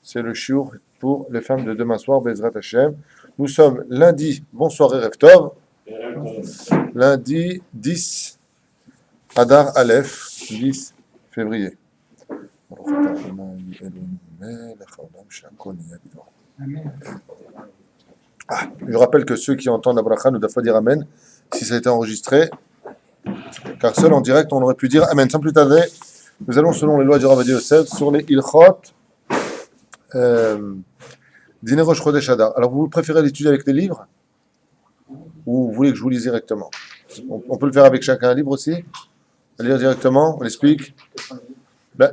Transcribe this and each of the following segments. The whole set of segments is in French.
c'est le shiur pour les femmes de demain soir, Bezrat Hashem. Nous sommes lundi, bonsoir et Erev Tov, lundi 10 Adar Aleph, 10 février. Je rappelle que ceux qui entendent la bracha ne doivent pas dire Amen si ça a été enregistré, car seul en direct on aurait pu dire Amen. Sans plus tarder, nous allons selon les lois du Rav Ovadia Yosef sur les Ilchot Dîner Rosh Chodesh Adar. Alors vous préférez l'étudier avec des livres ou vous voulez que je vous lise directement? On peut le faire avec chacun un livre aussi, à lire directement, on explique.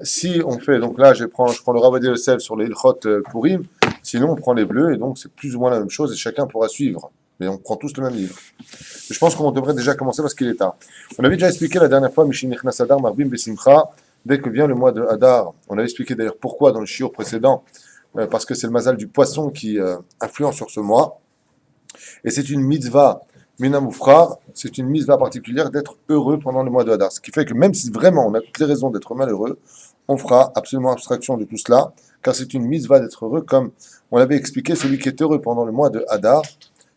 Si on fait, donc là je prends le Rav Ovadia Yosef sur les Ilchot Purim, sinon on prend les bleus et donc c'est plus ou moins la même chose et chacun pourra suivre. Mais on prend tous le même livre. Je pense qu'on devrait déjà commencer parce qu'il est tard. On avait déjà expliqué la dernière fois, Mishin Nichnas Adar Marbim Besimcha, dès que vient le mois de Adar. On avait expliqué d'ailleurs pourquoi dans le shiur précédent, parce que c'est le mazal du poisson qui influence sur ce mois. Et c'est une mitzvah, Minamoufrar, c'est une mitzvah particulière d'être heureux pendant le mois de Adar. Ce qui fait que même si vraiment on a toutes les raisons d'être malheureux, on fera absolument abstraction de tout cela, car c'est une mitzvah d'être heureux, comme on l'avait expliqué, celui qui est heureux pendant le mois de Adar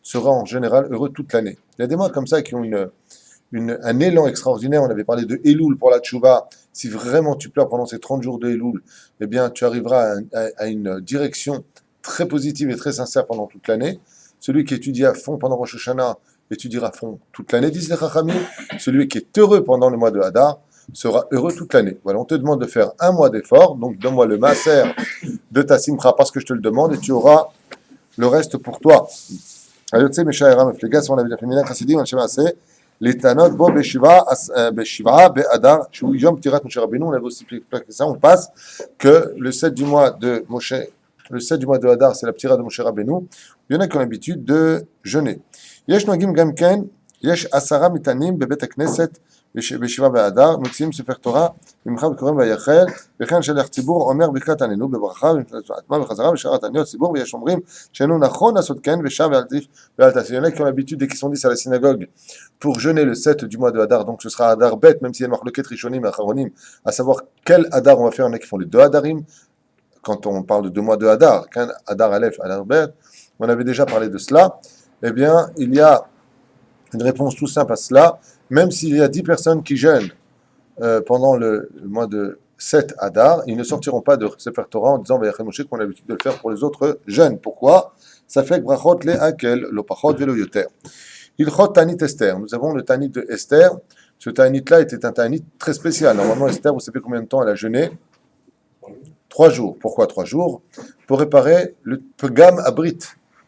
sera en général heureux toute l'année. Il y a des mois comme ça qui ont un élan extraordinaire. On avait parlé de Elul pour la tchouva. Si vraiment tu pleures pendant ces 30 jours de Elul, eh bien tu arriveras à une direction très positive et très sincère pendant toute l'année. Celui qui étudie à fond pendant Rosh Hashanah étudiera à fond toute l'année, disent les Chachamim. Celui qui est heureux pendant le mois de Hadar sera heureux toute l'année. Voilà, on te demande de faire un mois d'effort, donc donne-moi le maaser de ta simcha parce que je te le demande et tu auras le reste pour toi. היוצא משערם מפלגה שמאלה ולפנינה חסידים אנשי מעשה להתענות בו בשבעה באדר שהוא יום פטירת משה רבינו. On avait aussi expliqué ça, on passe que le 7 du mois de Moshe, le 7 du mois de Hadar, c'est la ptira de Moshe Rabbeinu. Il y en a qui ont l'habitude de jeûner. יש נוהגים גם כן, יש 10 מטענים בבית הכנסת בשבעה באדר, מוציאים ספר תורה ממך וקוראים ויחל, וכן שליח ציבור אומר ברכת עננו בברכה והטמעה בחזרה בשאר התעניות ציבור, ויש אומרים שאינו נכון לעשות כן ושב ואל תעשה. Il y en a qui ont l'habitude dès qu'ils sont 10 à la synagogue pour jeûner le 7 du mois de Hadar, donc ce sera Hadar bête, même s'il y a une marloquette rishonim et acharonim, à savoir quel Hadar on va faire. Il y en a qui font les deux Hadarim, quand on parle de 2 mois de Hadar, qu'un Hadar Aleph, Hadar bête, on avait déjà parlé de cela. Eh bien, il y a une réponse tout simple à cela. Même s'il y a 10 personnes qui jeûnent pendant le mois de 7 Hadar, ils ne sortiront pas de Sefer Torah en disant Vayachel Moshe qu'on a l'habitude de le faire pour les autres jeunes. Pourquoi? Ça fait que brachot le hakel, lo pachot velo yoter. Ilchot Tanit Esther. Nous avons le Tanit de Esther. Ce Tanit-là était un Tanit très spécial. Normalement, Esther, vous savez combien de temps elle a jeûné? 3 jours. Pourquoi 3 jours? Pour réparer le Pegam Abrit.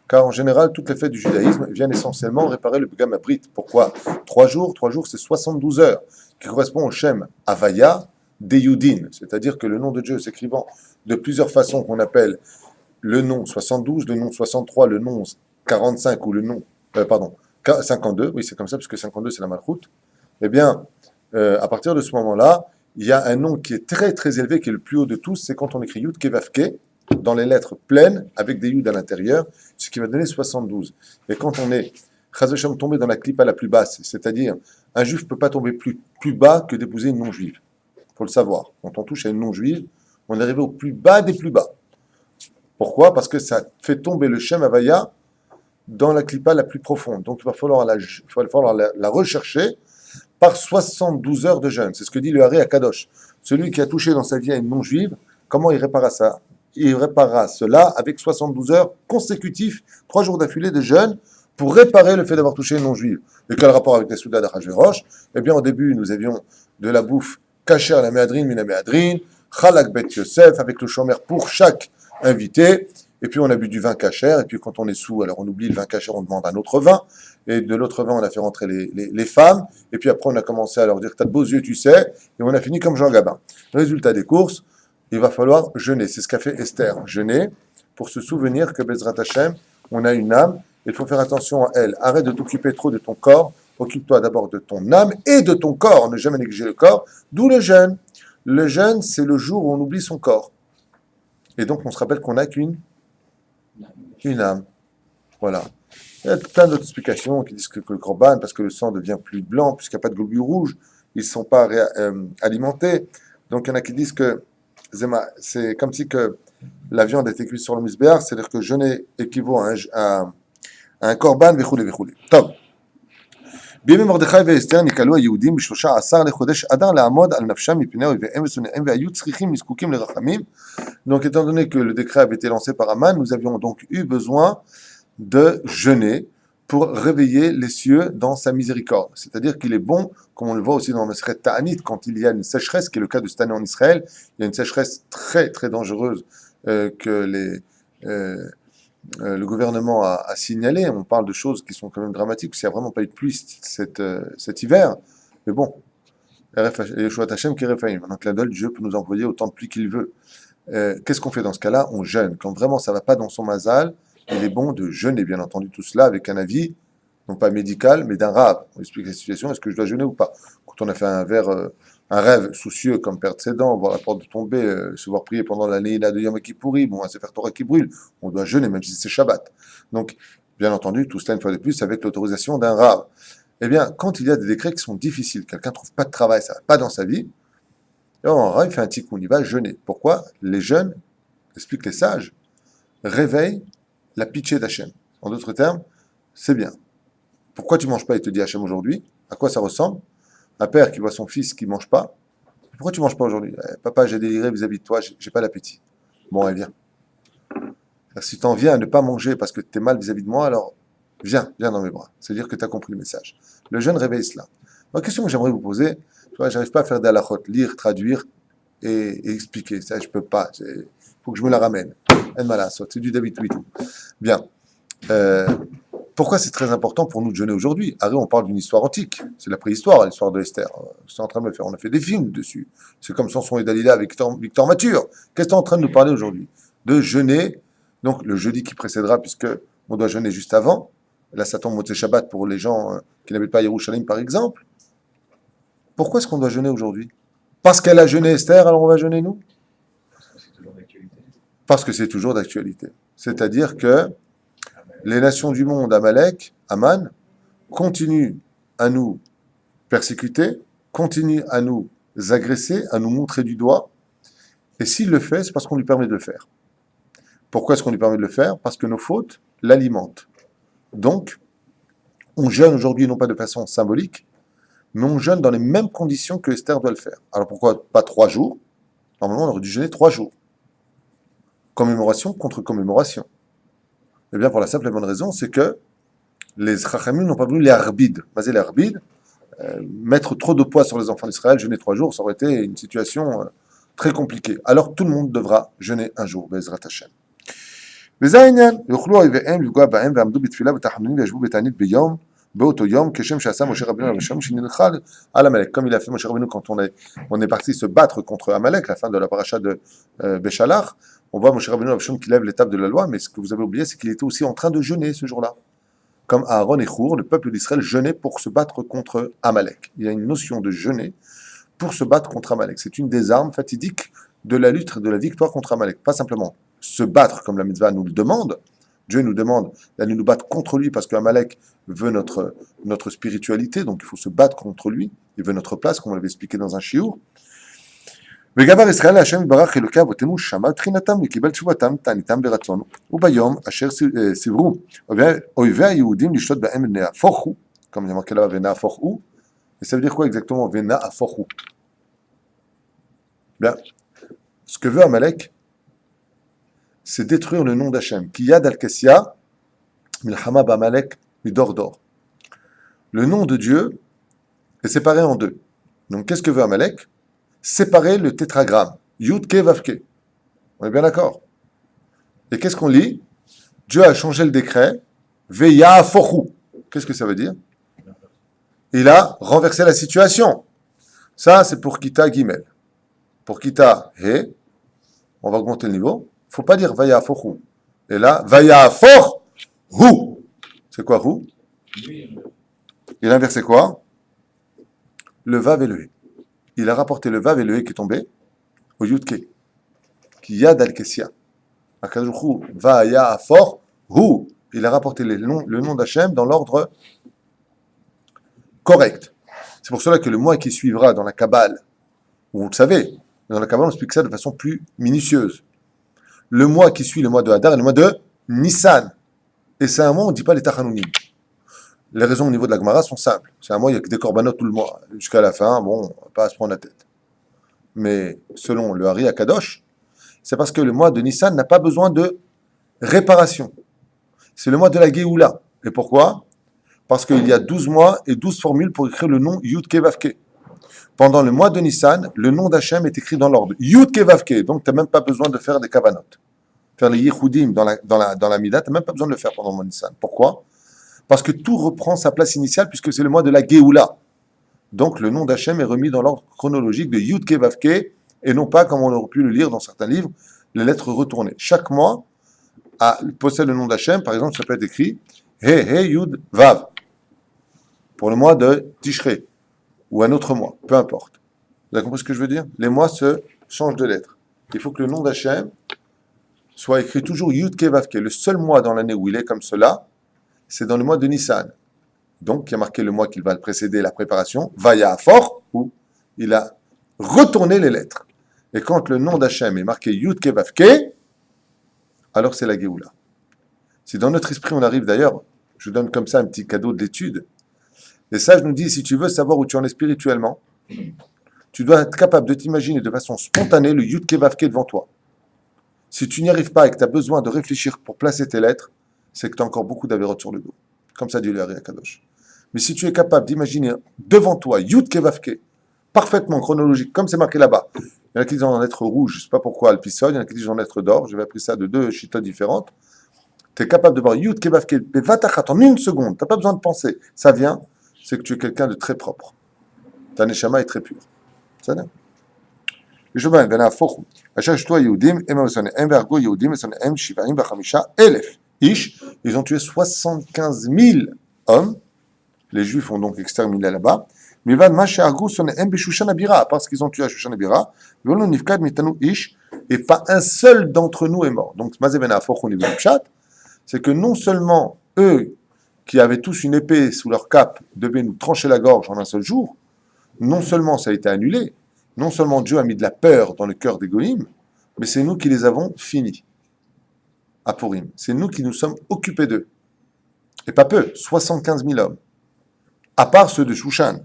Car en général, toutes les fêtes du judaïsme viennent essentiellement réparer le Pegam Abrit. Pourquoi 3 jours? 3 jours, c'est 72 heures, qui correspond au Shem Havaya Deyudin, c'est-à-dire que le nom de Dieu s'écrivant de plusieurs façons qu'on appelle le nom 72, le nom 63, le nom 45 ou le nom, 52, oui c'est comme ça, parce que 52 c'est la Malchut. Eh bien, à partir de ce moment-là, il y a un nom qui est très très élevé, qui est le plus haut de tous, c'est quand on écrit Yud Kevavke, dans les lettres pleines, avec des Yud à l'intérieur, ce qui va donner 72. Et quand on est Chazasham tombé dans la clipa la plus basse, c'est-à-dire un juif ne peut pas tomber plus bas que d'épouser une non-juive. Il faut le savoir. Quand on touche à une non-juive, on est arrivé au plus bas des plus bas. Pourquoi? Parce que ça fait tomber le Shem Havaya dans la clipa la plus profonde. Donc il va falloir la rechercher par 72 heures de jeûne. C'est ce que dit le Haré à Kadosh. Celui qui a touché dans sa vie à une non-juive, comment il réparera ça? Il réparera cela avec 72 heures consécutives, 3 jours d'affilée de jeûne, pour réparer le fait d'avoir touché une non-juive. Et quel rapport avec les Soudas d'Achashverosh? Eh bien, au début, nous avions de la bouffe kasher la méadrine, mina méadrine, chalak bet Yosef, avec le shomer pour chaque invité. Et puis, on a bu du vin kasher. Et puis, quand on est sous, alors on oublie le vin kasher, on demande un autre vin. Et de l'autre vin, on a fait rentrer les femmes. Et puis après, on a commencé à leur dire, t'as de beaux yeux, tu sais. Et on a fini comme Jean Gabin. Résultat des courses, il va falloir jeûner. C'est ce qu'a fait Esther, jeûner, pour se souvenir que Bezrat Hashem, on a une âme, il faut faire attention à elle. Arrête de t'occuper trop de ton corps, occupe-toi d'abord de ton âme et de ton corps, ne jamais négliger le corps, d'où le jeûne. Le jeûne, c'est le jour où on oublie son corps. Et donc, on se rappelle qu'on n'a qu'une âme. Voilà. Il y a plein d'autres explications qui disent que le korban, parce que le sang devient plus blanc, puisqu'il n'y a pas de globules rouges, ils ne sont pas alimentés. Donc, il y en a qui disent que c'est comme si que la viande a été cuite sur le misbéach, c'est-à-dire que jeûner équivaut à un korban, vechule, vechule. Top. בימי מרדכי ואסתר נקהלו היהודים ב13 לחודש אדר לעמוד על נפשם מפני אויביהם ושונאיהם והיו צריכים נזקוקים לרחמים. Donc étant donné que le décret avait été lancé par Aman, nous avions donc eu besoin de jeûner pour réveiller les cieux dans sa miséricorde. C'est-à-dire qu'il est bon, comme on le voit aussi dans le Masechet Ta'anit, quand il y a une sécheresse, qui est le cas de cette année en Israël, il y a une sécheresse très très dangereuse que le gouvernement a signalé. On parle de choses qui sont quand même dramatiques, parce qu'il n'y a vraiment pas eu de pluie cet hiver. Mais bon, Yeshua Hashem qui Rephaim. Donc la Dieu peut nous envoyer autant de pluie qu'il veut. Qu'est-ce qu'on fait dans ce cas-là? On jeûne. Quand vraiment ça ne va pas dans son mazal, il est bon de jeûner, bien entendu, tout cela avec un avis, non pas médical, mais d'un rave. On explique la situation, est-ce que je dois jeûner ou pas? Quand on a fait un rêve soucieux comme perdre ses dents, voir la porte de tomber, se voir prier pendant l'année de Yom Kippourim, ou un Sefer Torah qui brûle, on doit jeûner, même si c'est Shabbat. Donc, bien entendu, tout cela, une fois de plus, avec l'autorisation d'un rave. Eh bien, quand il y a des décrets qui sont difficiles, quelqu'un ne trouve pas de travail, ça ne va pas dans sa vie, alors un rave fait un tikkun, il va jeûner. Pourquoi? Les jeûnes, expliquent les sages, réveillent la pitié d'Hachem. En d'autres termes, c'est bien. Pourquoi tu ne manges pas? Il te dit Hachem aujourd'hui. À quoi ça ressemble? Un père qui voit son fils qui ne mange pas. Pourquoi tu ne manges pas aujourd'hui? Papa, j'ai déliré vis-à-vis de toi, j'ai pas l'appétit. Bon, viens. Si tu en viens à ne pas manger parce que tu es mal vis-à-vis de moi, alors viens dans mes bras. C'est-à-dire que tu as compris le message. Le jeûne réveille cela. La question que j'aimerais vous poser, je n'arrive pas à faire d'halachot, lire, traduire et expliquer. Ça, je ne peux pas. Il faut que je me la ramène. C'est du David Twitou. Bien. Pourquoi c'est très important pour nous de jeûner aujourd'hui? Arrête, on parle d'une histoire antique. C'est la préhistoire, l'histoire de Esther. C'est en train de me faire. On a fait des films dessus. C'est comme Samson et Dalila avec Victor Mature. Qu'est-ce que tu es en train de nous parler aujourd'hui? De jeûner. Donc, le jeudi qui précédera, puisque on doit jeûner juste avant. Là, ça tombe Motzei Shabbat pour les gens qui n'habitent pas à Yerushalayim, par exemple. Pourquoi est-ce qu'on doit jeûner aujourd'hui? Parce qu'elle a jeûné Esther, alors on va jeûner nous? Parce que c'est toujours d'actualité. C'est-à-dire que les nations du monde, Amalek, Aman, continuent à nous persécuter, continuent à nous agresser, à nous montrer du doigt. Et s'il le fait, c'est parce qu'on lui permet de le faire. Pourquoi est-ce qu'on lui permet de le faire? Parce que nos fautes l'alimentent. Donc, on jeûne aujourd'hui, non pas de façon symbolique, mais on jeûne dans les mêmes conditions que Esther doit le faire. Alors pourquoi pas 3 jours? Normalement, on aurait dû jeûner 3 jours. Commémoration contre commémoration. Eh bien, pour la simple et bonne raison, c'est que les Chachamim n'ont pas voulu les arbid. Baser les arbid, mettre trop de poids sur les enfants d'Israël, jeûner 3 jours, ça aurait été une situation très compliquée. Alors tout le monde devra jeûner un jour, Bezrat Hashem. וזה העניין, יוכלו אויביהם לפגוע בהם ועמדו בתפילה בתחנונים וישבו בתענית באותו יום, כשם שעשה משה רבנו על השם שנלחם על עמלק. Comme il a fait Moshe Rabbeinu quand on est parti se battre contre Amalek, la fin de la paracha de Béchalach, on voit Moshe Rabbeinu qui lève l'étape de la loi, mais ce que vous avez oublié, c'est qu'il était aussi en train de jeûner ce jour-là. Comme Aaron et Chour, le peuple d'Israël jeûnait pour se battre contre Amalek. Il y a une notion de jeûner pour se battre contre Amalek. C'est une des armes fatidiques de la lutte, de la victoire contre Amalek. Pas simplement se battre comme la mitzvah nous le demande. Dieu nous demande d'aller nous battre contre lui parce qu'Amalek veut notre spiritualité, donc il faut se battre contre lui. Il veut notre place, comme on l'avait expliqué dans un shiur. וגבר ישראל להשם יתברך אלוקי אבותינו שמע את תחינתם וקיבל תשובתם תעניתם ברצון וביום אשר סיברו אויבי היהודים לשלוט בהם ונהפוך הוא, comme il y a marqué là, ונהפוך הוא, et ça veut dire quoi exactement, ונהפוך הוא? Bien, ce que veut Amalek, c'est détruire le nom d'Hachem. Kiyad al-Kessia, Milchama b'Amalek midor-dor. Le nom de Dieu est séparé en deux. Donc qu'est-ce que veut Amalek? Séparer le tétragramme. Yud-Ke, Vav-Ke. On est bien d'accord? Et qu'est-ce qu'on lit? Dieu a changé le décret. Ve'yafochu. Qu'est-ce que ça veut dire? Il a renversé la situation. Ça, c'est pour Kita Gimel. Pour Kita He, on va augmenter le niveau. Il ne faut pas dire Vayafochu. Et là, Vayafochu. C'est quoi Hu? Il a inversé quoi? Le Vav et le He. Il a rapporté le Vav et le He qui est tombé au Yud-Ke. Qui Yad al-Kessia. Akadosh Hu Vayafochu. Il a rapporté le nom d'Hachem dans l'ordre correct. C'est pour cela que le mois qui suivra dans la Kabbale, vous le savez, dans la Kabbale on explique ça de façon plus minutieuse. Le mois qui suit le mois de Hadar est le mois de Nissan. Et c'est un mois où on ne dit pas les Tachanounim. Les raisons au niveau de la Gemara sont simples. C'est un mois, il n'y a que des corbanotes tout le mois. Jusqu'à la fin, bon, on ne va pas se prendre la tête. Mais selon le Hari Akadosh, c'est parce que le mois de Nissan n'a pas besoin de réparation. C'est le mois de la Géoula. Et pourquoi? Parce qu'il y a 12 mois et 12 formules pour écrire le nom Yud Ke Vav Ke. Pendant le mois de Nissan, le nom d'Hachem est écrit dans l'ordre Yud Ke Vav Ke. Donc tu n'as même pas besoin de faire des kavanot. Faire les Yichudim dans la Mida, tu n'as même pas besoin de le faire pendant le mois de Nissan. Pourquoi? Parce que tout reprend sa place initiale puisque c'est le mois de la Géoula. Donc le nom d'Hachem est remis dans l'ordre chronologique de Yud Ke Vav Ke et non pas, comme on aurait pu le lire dans certains livres, les lettres retournées. Chaque mois possède le nom d'Hachem. Par exemple, ça peut être écrit He Yud Vav pour le mois de Tishrei ou un autre mois, peu importe. Vous avez compris ce que je veux dire? Les mois se changent de lettres. Il faut que le nom d'Hachem soit écrit toujours Yud Ke Vav Ke. Le seul mois dans l'année où il est comme cela, c'est dans le mois de Nissan. Donc, qui a marqué le mois qui va précéder la préparation, Vaya Fort, où il a retourné les lettres. Et quand le nom d'Hachem est marqué Yud Ke Vav Ke, alors c'est la Géoula. Si dans notre esprit on arrive d'ailleurs, je vous donne comme ça un petit cadeau de l'étude, les sages nous disent, si tu veux savoir où tu en es spirituellement, tu dois être capable de t'imaginer de façon spontanée le Yud Ke Vav Ke devant toi. Si tu n'y arrives pas et que tu as besoin de réfléchir pour placer tes lettres, c'est que tu as encore beaucoup d'avérotes sur le dos. Comme ça dit le Hari Akadosh. Mais si tu es capable d'imaginer devant toi Yud Ke Vav Ke, parfaitement chronologique, comme c'est marqué là-bas, il y en a qui disent en lettres rouges, je ne sais pas pourquoi Alpisson, il y en a qui disent en lettres d'or, j'avais appris ça de 2 chitas différentes. Tu es capable de voir Yud Ke Vav Ke, Bevatachat, en une seconde, tu n'as pas besoin de penser. Ça vient, c'est que tu es quelqu'un de très propre. Ta neshama est très pure. Ça vient. Je vais ben הפוך הוא. אשר שתו היהודים הם המסונאים והרגו יהודים מסונאים 75,000 ish. Ils ont tué 75 000 hommes. Les Juifs ont donc exterminé là-bas. Mais va ma she'argu sonehem b'Shushan Abira, parce qu'ils ont tué à Shushan Abira. V'olu nifkad mitanu ish, et pas un seul d'entre nous est mort. Donc mazé ben hafoch au niveau du pshat, c'est que non seulement eux qui avaient tous une épée sous leur cape devaient nous trancher la gorge en un seul jour, non seulement ça a été annulé, non seulement Dieu a mis de la peur dans le cœur des Goïms, mais c'est nous qui les avons finis à Purim. C'est nous qui nous sommes occupés d'eux. Et pas peu, 75 000 hommes. À part ceux de Shushan.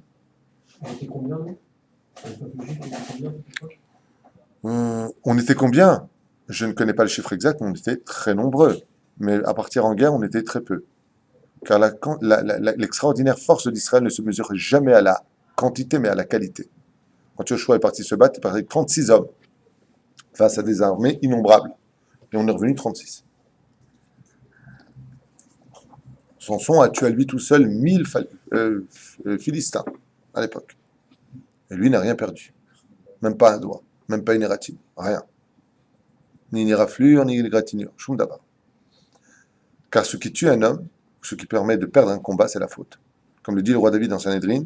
On était combien? Je ne connais pas le chiffre exact, mais on était très nombreux. Mais à partir en guerre, on était très peu. Car l'extraordinaire force d'Israël ne se mesure jamais à la quantité, mais à la qualité. Quand Yoshua est parti se battre, il est parti avec 36 hommes face à des armées innombrables. Et on est revenu 36. Samson a tué à lui tout seul 1000 Philistins à l'époque. Et lui n'a rien perdu. Même pas un doigt, même pas une ératine, rien. Ni une éraflure, ni une égratignure, shum davar. Car ce qui tue un homme, ou ce qui permet de perdre un combat, c'est la faute. Comme le dit le roi David dans Sanhedrin,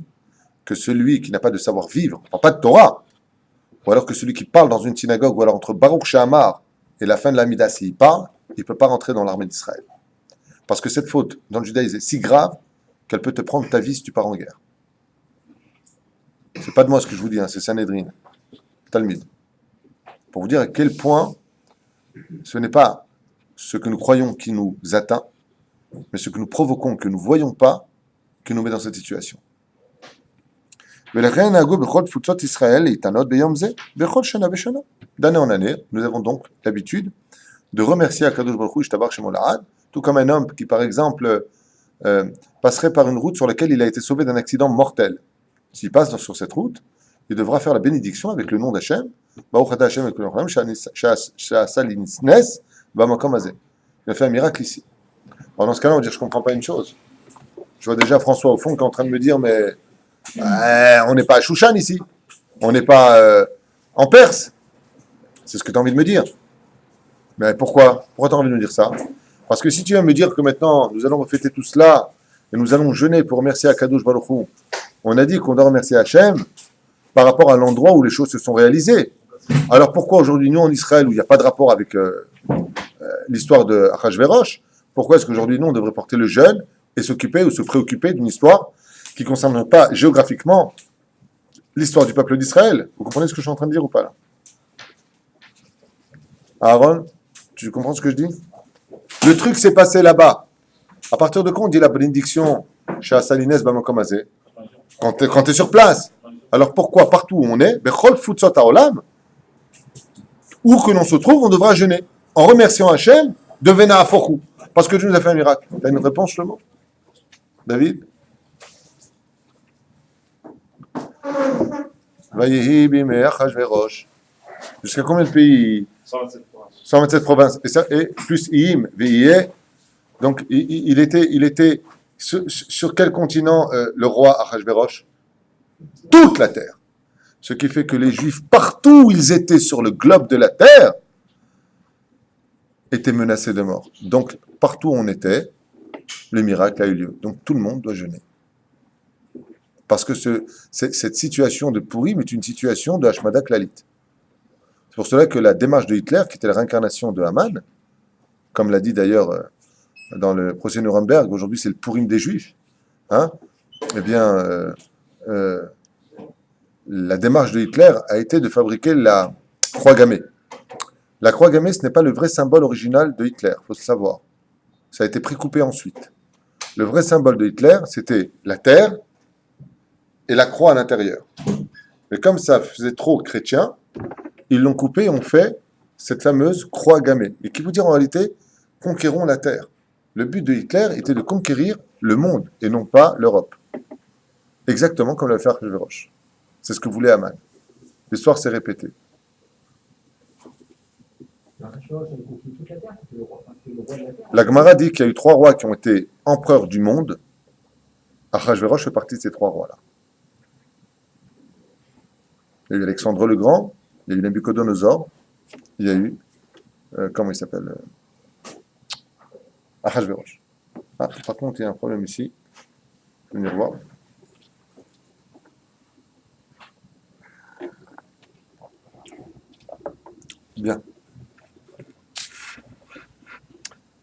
que celui qui n'a pas de savoir-vivre, pas de Torah, ou alors que celui qui parle dans une synagogue, ou alors entre Baruch She'amar et la fin de l'Amida, s'il parle, il ne peut pas rentrer dans l'armée d'Israël. Parce que cette faute, dans le judaïsme, est si grave qu'elle peut te prendre ta vie si tu pars en guerre. C'est pas de moi ce que je vous dis, hein, c'est Sanhedrin, Talmud. Pour vous dire à quel point ce n'est pas ce que nous croyons qui nous atteint, mais ce que nous provoquons, que nous ne voyons pas, qui nous met dans cette situation. D'année en année, nous avons donc l'habitude de remercier Akadosh Baruch Hu, Ishtabach Shemo La'ad, tout comme un homme qui, par exemple, passerait par une route sur laquelle il a été sauvé d'un accident mortel. S'il passe sur cette route, il devra faire la bénédiction avec le nom d'Hachem. Baruch Ata Hashem Elohim She'asa li Nes B'makom Hazeh. Il a fait un miracle ici. Alors dans ce cas-là, on va dire, je ne comprends pas une chose. Je vois déjà François au fond qui est en train de me dire, mais on n'est pas à Shushan ici. On n'est pas en Perse. C'est ce que tu as envie de me dire. Mais pourquoi? Pourquoi tu as envie de me dire ça? Parce que si tu viens me dire que maintenant, nous allons fêter tout cela, et nous allons jeûner pour remercier Akadosh Baruch Hu, on a dit qu'on doit remercier Hachem par rapport à l'endroit où les choses se sont réalisées. Alors pourquoi aujourd'hui, nous en Israël, où il n'y a pas de rapport avec l'histoire de Achashverosh, pourquoi est-ce qu'aujourd'hui, nous, on devrait porter le jeûne et s'occuper ou se préoccuper d'une histoire qui ne concerne pas géographiquement l'histoire du peuple d'Israël? Vous comprenez ce que je suis en train de dire ou pas là? Aaron, Tu comprends ce que je dis? Le truc s'est passé là-bas. À partir de quand on dit la bénédiction chez Assalines Bamakomazé? Quand tu es sur place. Alors pourquoi partout où on est, Bechol Futsot Haolam, où que l'on se trouve, on devra jeûner en remerciant Hachem de Vena Afochou, parce que Dieu nous a fait un miracle. Tu as une réponse, le mot David? Vayehi bimei Achashverosh. Jusqu'à combien de pays? 127 provinces. 127 provinces. Et plus Ihim, Veiye. Donc, il était sur quel continent le roi Achashverosh? Toute la terre. Ce qui fait que les Juifs, partout où ils étaient sur le globe de la terre, étaient menacés de mort. Donc, partout où on était, le miracle a eu lieu. Donc, tout le monde doit jeûner. Parce que cette situation de Purim est une situation de Hashmada Klalit. C'est pour cela que la démarche de Hitler, qui était la réincarnation de Haman, comme l'a dit d'ailleurs dans le procès Nuremberg, aujourd'hui c'est le Purim des Juifs, hein, eh bien, la démarche de Hitler a été de fabriquer la croix gammée. La croix gammée, ce n'est pas le vrai symbole original de Hitler, il faut le savoir. Ça a été précoupé ensuite. Le vrai symbole de Hitler, c'était la terre et la croix à l'intérieur. Mais comme ça faisait trop chrétien, ils l'ont coupé et ont fait cette fameuse croix gammée. Et qui veut dire en réalité, conquérons la terre. Le but de Hitler était de conquérir le monde et non pas l'Europe. Exactement comme l'a fait Achashverosh. C'est ce que voulait Haman. L'histoire s'est répétée. La Gemara dit qu'il y a eu 3 rois qui ont été empereurs du monde. Achashverosh fait partie de ces 3 rois-là. Il y a eu Alexandre le Grand, il y a eu Nabucodonosor, il y a eu, comment il s'appelle Achashverosh. Ah, par contre, il y a un problème ici. Je vais venir voir. Bien.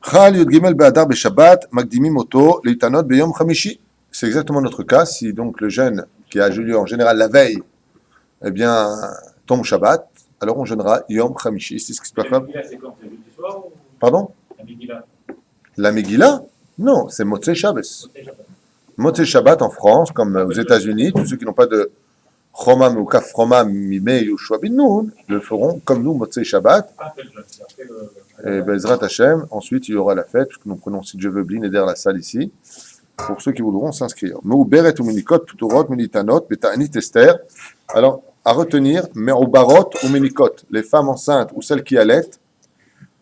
Chal Yud Gimel Be'adar Be'Shabbat, Magdimim Oto, Leitanot Be'yom Chamishi. C'est exactement notre cas. Si donc le jeûne qui a lieu en général la veille, eh bien, tombe Shabbat, alors on jeûnera Yom Chamishi. C'est ce qui se passe. La Megillah, c'est quand? C'est jeudi soir ou Pardon? la Megillah? La Megillah? Non, c'est Motzei Shabbos. Motzei Shabbat en France, comme aux États-Unis, tous ceux qui n'ont pas de Chomam ou Kaf Chomam Mimei Yoshua bin Nun le feront comme nous, Motzei Shabbat. Après le... Et Bezrat Hashem, ensuite il y aura la fête, puisque nous prenons, si Dieu veut, Blin et der la salle ici, pour ceux qui voudront s'inscrire. Me'uberet ou Minikot, Puturot, Militanot, Beta'anit Esther. Alors, à retenir, Me'ubarot ou Minikot, les femmes enceintes ou celles qui allaitent,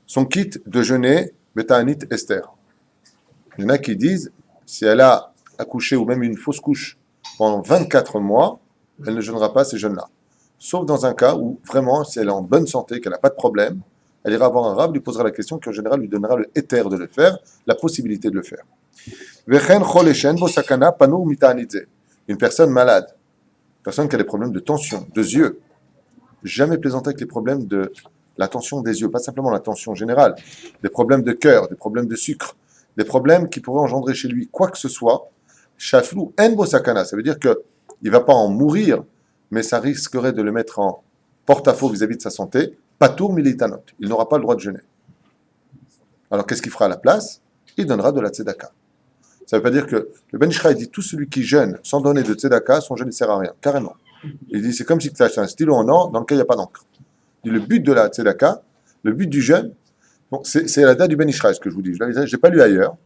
sont quittes de jeûner Beta'anit Esther. Il y en a qui disent, si elle a accouché ou même une fausse couche pendant 24 mois, elle ne jeûnera pas ces jeûnes-là. Sauf dans un cas où, vraiment, si elle est en bonne santé, qu'elle n'a pas de problème, elle ira voir un rab, lui posera la question, qui en général lui donnera le éther de le faire, la possibilité de le faire. Une personne malade, une personne qui a des problèmes de tension, de yeux, jamais plaisanter avec les problèmes de la tension des yeux, pas simplement la tension générale, des problèmes de cœur, des problèmes de sucre, des problèmes qui pourraient engendrer chez lui quoi que ce soit, shaflou en bosakana, ça veut dire qu'il ne va pas en mourir, mais ça risquerait de le mettre en porte-à-faux vis-à-vis de sa santé. Patour militanot, il n'aura pas le droit de jeûner. Alors qu'est-ce qu'il fera à la place? Il donnera de la tzedaka. Ça ne veut pas dire que le Ben Ishraï dit tout celui qui jeûne sans donner de tzedaka, son jeûne ne sert à rien, carrément. Il dit c'est comme si tu achètes un stylo en or dans lequel il n'y a pas d'encre. Il dit le but de la tzedaka, le but du jeûne, bon, c'est la date du Ben Ishraï, ce que je vous dis. Je n'ai pas lu ailleurs.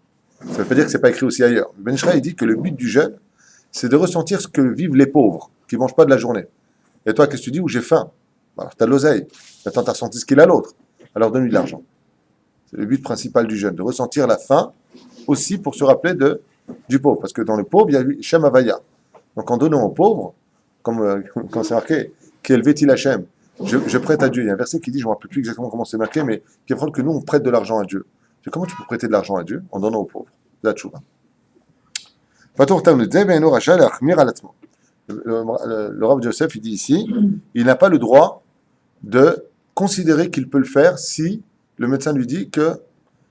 Ça ne veut pas dire que ce n'est pas écrit aussi ailleurs. Le Ben Ishraï dit que le but du jeûne, c'est de ressentir ce que vivent les pauvres, qui ne mangent pas de la journée. Et toi, qu'est-ce que tu dis? Où j'ai faim. Alors, tu as de l'oseille. Maintenant, tu as ressenti ce qu'il a l'autre. Alors, donne-lui de l'argent. C'est le but principal du jeûne, de ressentir la faim, aussi pour se rappeler du pauvre. Parce que dans le pauvre, il y a Shem Havaya. Donc, en donnant aux pauvres, comme quand c'est marqué, qu'élevait-il Hachem, je prête à Dieu. Il y a un verset qui dit, je ne me rappelle plus exactement comment c'est marqué, mais qui apprend que nous, on prête de l'argent à Dieu. Comment tu peux prêter de l'argent à Dieu? En donnant aux pauvres. C'est la tchouva. Le Rav Joseph, il dit ici, il n'a pas le droit de considérer qu'il peut le faire si le médecin lui dit que,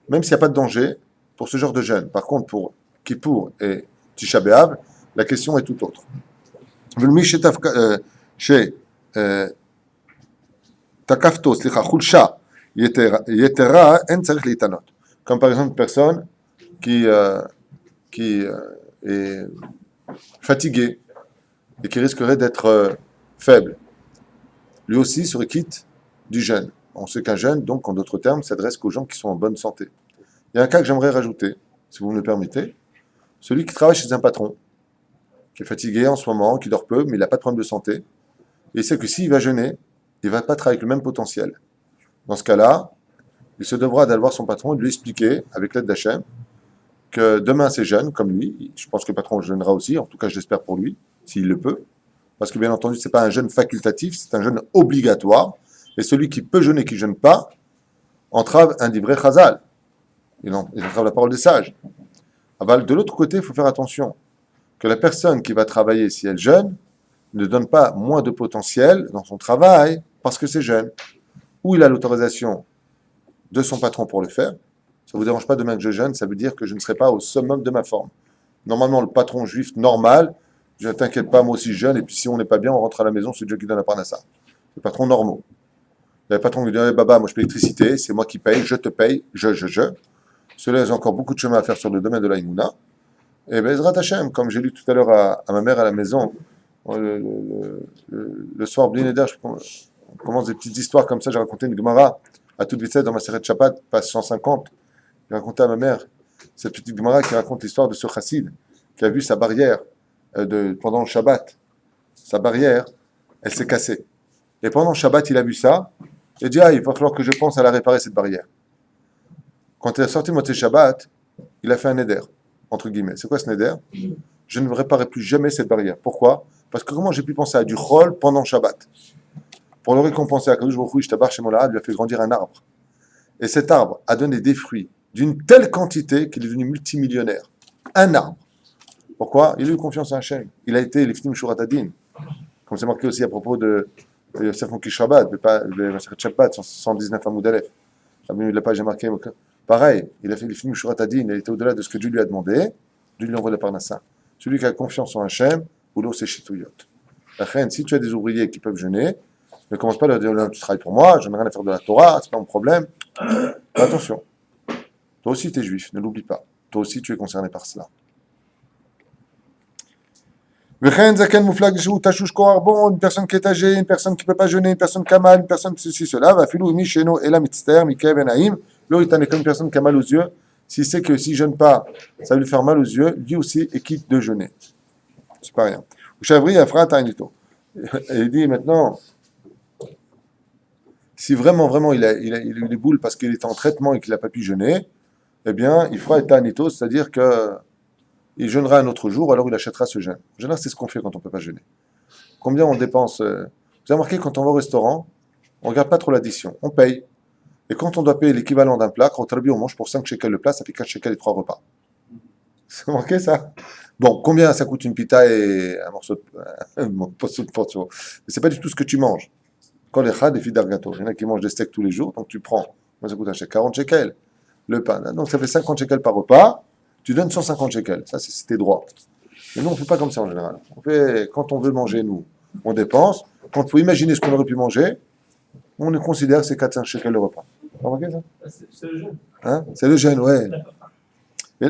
même s'il n'y a pas de danger, pour ce genre de jeûne, par contre, pour Kippour et Tisha B'Av, la question est tout autre. Chez Takafto, Chulcha, Yetera en tzarich leitanot. Comme par exemple une personne qui est fatiguée et qui risquerait d'être faible. Lui aussi serait quitte du jeûne. On sait qu'un jeûne, donc en d'autres termes, s'adresse qu'aux gens qui sont en bonne santé. Il y a un cas que j'aimerais rajouter, si vous me le permettez. Celui qui travaille chez un patron, qui est fatigué en ce moment, qui dort peu, mais il n'a pas de problème de santé. Et il sait que s'il va jeûner, il ne va pas travailler avec le même potentiel. Dans ce cas-là, il se devra d'aller voir son patron et de lui expliquer, avec l'aide d'Hachem, que demain c'est jeûne, comme lui. Je pense que le patron jeûnera aussi, en tout cas je l'espère pour lui, s'il le peut. Parce que bien entendu, ce n'est pas un jeûne facultatif, c'est un jeûne obligatoire. Et celui qui peut jeûner, qui ne jeûne pas, entrave un divrei chazal. Il entrave la parole des sages. Aval, de l'autre côté, il faut faire attention que la personne qui va travailler, si elle jeûne, ne donne pas moins de potentiel dans son travail parce que c'est jeune. Ou il a l'autorisation de son patron pour le faire. Ça ne vous dérange pas demain que je jeûne, ça veut dire que je ne serai pas au summum de ma forme. Normalement, le patron juif normal, je ne t'inquiète pas, moi aussi je jeûne, et puis si on n'est pas bien, on rentre à la maison, c'est Dieu qui donne la parnassa. C'est le patron normaux. Il y a le patron qui dit, hey, Baba, moi je paye l'électricité, c'est moi qui paye, je te paye, je. Cela, j'ai encore beaucoup de chemin à faire sur le domaine de l'Aïmouna. Et bien, Ezrat Hashem, comme j'ai lu tout à l'heure à ma mère à la maison, le soir, Blineder, on commence des petites histoires comme ça. J'ai raconté une Gemara à toute vitesse dans ma série de Shabbat, page 150. J'ai raconté à ma mère cette petite Gemara qui raconte l'histoire de ce chassid qui a vu sa barrière pendant le Shabbat. Sa barrière, elle s'est cassée. Et pendant le Shabbat, il a vu ça. Il a dit, il va falloir que je pense à la réparer, cette barrière. Quand il a sorti Motzei Shabbat, il a fait un neder, entre guillemets. C'est quoi ce neder? Je ne réparerai plus jamais cette barrière. Pourquoi? Parce que comment j'ai pu penser à du chol pendant Shabbat? Pour le récompenser à Kadosh Baruch Hu, Ishtabar Shemo Lahad, lui a fait grandir un arbre. Et cet arbre a donné des fruits d'une telle quantité qu'il est devenu multimillionnaire. Un arbre. Pourquoi? Il a eu confiance en Hachem. Il a été l'Iftim Shurat Adin. Comme c'est marqué aussi à propos de Yosef Mokish Shabbat, le Masechet Shabbat, 119 Amoud Aleph. La page est marquée. Pareil, il a fait l'Iftim Shurat Adin, il était au-delà de ce que Dieu lui a demandé. Dieu lui envoie la parnassa. Celui qui a confiance en Hachem, ou l'eau c'est chitouyot. La reine, si tu as des ouvriers qui peuvent jeûner, ne commence pas à leur dire tu travailles pour moi, je n'ai rien à faire de la Torah, c'est pas mon problème. Attention. Toi aussi tu es juif, ne l'oublie pas. Toi aussi tu es concerné par cela. Une personne qui est âgée, une personne qui ne peut pas jeûner, une personne qui a mal, une personne ceci, cela, va filou mi sheno ela mitzter mikeh benaim, l'eau est comme une personne qui a mal aux yeux. S'il sait que s'il ne jeûne pas, ça va lui faire mal aux yeux, lui aussi est quitte de jeûner. C'est pas rien. Ou Chavri Afra Ta'inito. Et il dit maintenant, si vraiment il a eu des boules parce qu'il était en traitement et qu'il n'a pas pu jeûner, eh bien, il fera Ta'inito, c'est-à-dire que il jeûnera un autre jour, alors il achètera ce jeûne. En général, c'est ce qu'on fait quand on ne peut pas jeûner. Combien on dépense Vous avez remarqué, quand on va au restaurant, on ne regarde pas trop l'addition, on paye. Et quand on doit payer l'équivalent d'un plat, quand on mange pour 5 shekels le plat, ça fait 4 shekels et 3 repas. Vous avez remarqué ça? Bon, combien ça coûte une pita et un morceau de portion? Mais c'est pas du tout ce que tu manges. Quand les chad et filles d'argato, il y en a qui mangent des steaks tous les jours, donc tu prends, moi ça coûte un shekel, 40 shekels, le pain. Donc ça fait 50 shekels par repas, tu donnes 150 shekels. Ça, c'est tes droits. Mais nous, on ne fait pas comme ça en général. On fait, quand on veut manger, nous, on dépense. Quand il faut imaginer ce qu'on aurait pu manger, on considère que c'est 4-5 shekels le repas. Vous remarquez ça? C'est le jeûne. Hein? C'est le jeûne, ouais.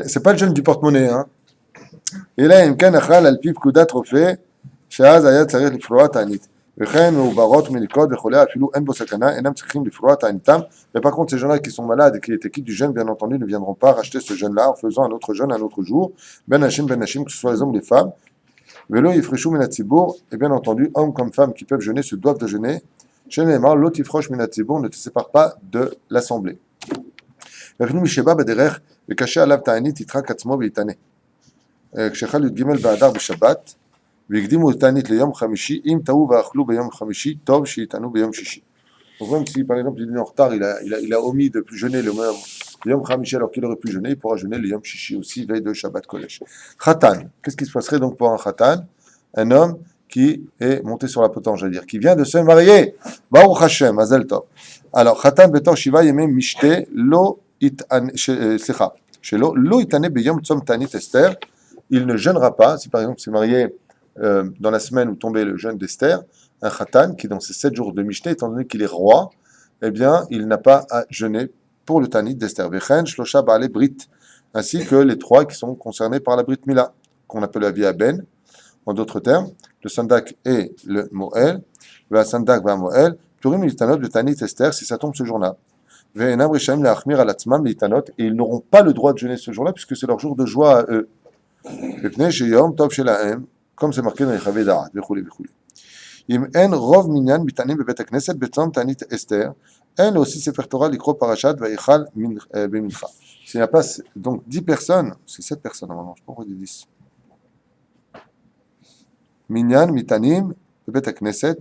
C'est pas le jeûne du porte-monnaie, hein. Et là, il y a al pip kudat trophée, shaz ayat tzarich lifroa ta'anit. וכן מעוברות ומניקות וכולי, אפילו אין בו סכנה, אינם צריכים לפרוע תעניתם. Mais par contre, ces gens-là qui sont malades et qui étaient quittes du jeûne, bien entendu, ne viendront pas racheter ce jeûne-là en faisant un autre jeûne un autre jour. Ben Hashim, que ce soit les hommes ou les femmes. Velo yifreshu min hatzibur, et bien entendu, hommes comme femmes qui peuvent jeûner se doivent de jeûner. Chez Neymar, l'autre yifrosh min hatzibur, ne te sépare pas de l'assemblée. ואפילו משבא בדרך וקשה עליו תענית יתרק עצמו ויתענה. כשחל י"ג באדר בשבת והקדימו את תענית ליום חמישי, אם טעו ואכלו ביום חמישי, טוב שיטענו ביום שישי. Donc même si par exemple il est en retard, il a omis de jeûner le Yom Khamishi alors qu'il aurait pu jeûner, il pourra jeûner le Yom Shishi aussi, veille de Shabbat Kodesh. Khatan, qu'est-ce qui se passerait donc pour un Khatan? Un homme qui est monté sur la potence, j'allais dire, qui vient de se marier. Baruch Hashem, Mazel Tov. Alors, Khatan betor Shiva yemem mishte lo slicha, shelo lo itane beyom tzom tanit Esther. Il ne jeûnera pas, si par exemple s'est marié dans la semaine où tombait le jeûne d'Esther, un Khatan qui dans ces 7 jours de Mishneh, étant donné qu'il est roi, eh bien, il n'a pas à jeûner pour le Tanit d'Esther. Vechen, Shlosha, Baale, Brit, ainsi que les trois qui sont concernés par la Brit Mila, qu'on appelle la Via Ben, en d'autres termes, le Sandak et le Moël, le Sandak va Moël, Purim Litanot, le Tanit Esther, si ça tombe ce jour-là. Ve'enam Rishaim Le'achmir Alatzmam Litanot, et ils n'auront pas le droit de jeûner ce jour-là, puisque c'est leur jour de joie à eux. Lepnei Sheyom Tov Shelahem, comme c'est marqué dans les Chavé Da'at, Vechouli, Vechouli. Im en rov minyan mitanim bebet hakneset betzom tanit Esther, en aussi sefer Torah likro parashat vayichal bemincha. S'il n'y a pas donc 10 personnes, c'est 7 personnes normalement, je ne sais pas pourquoi il dit 10. Minyan mitanim bebet hakneset,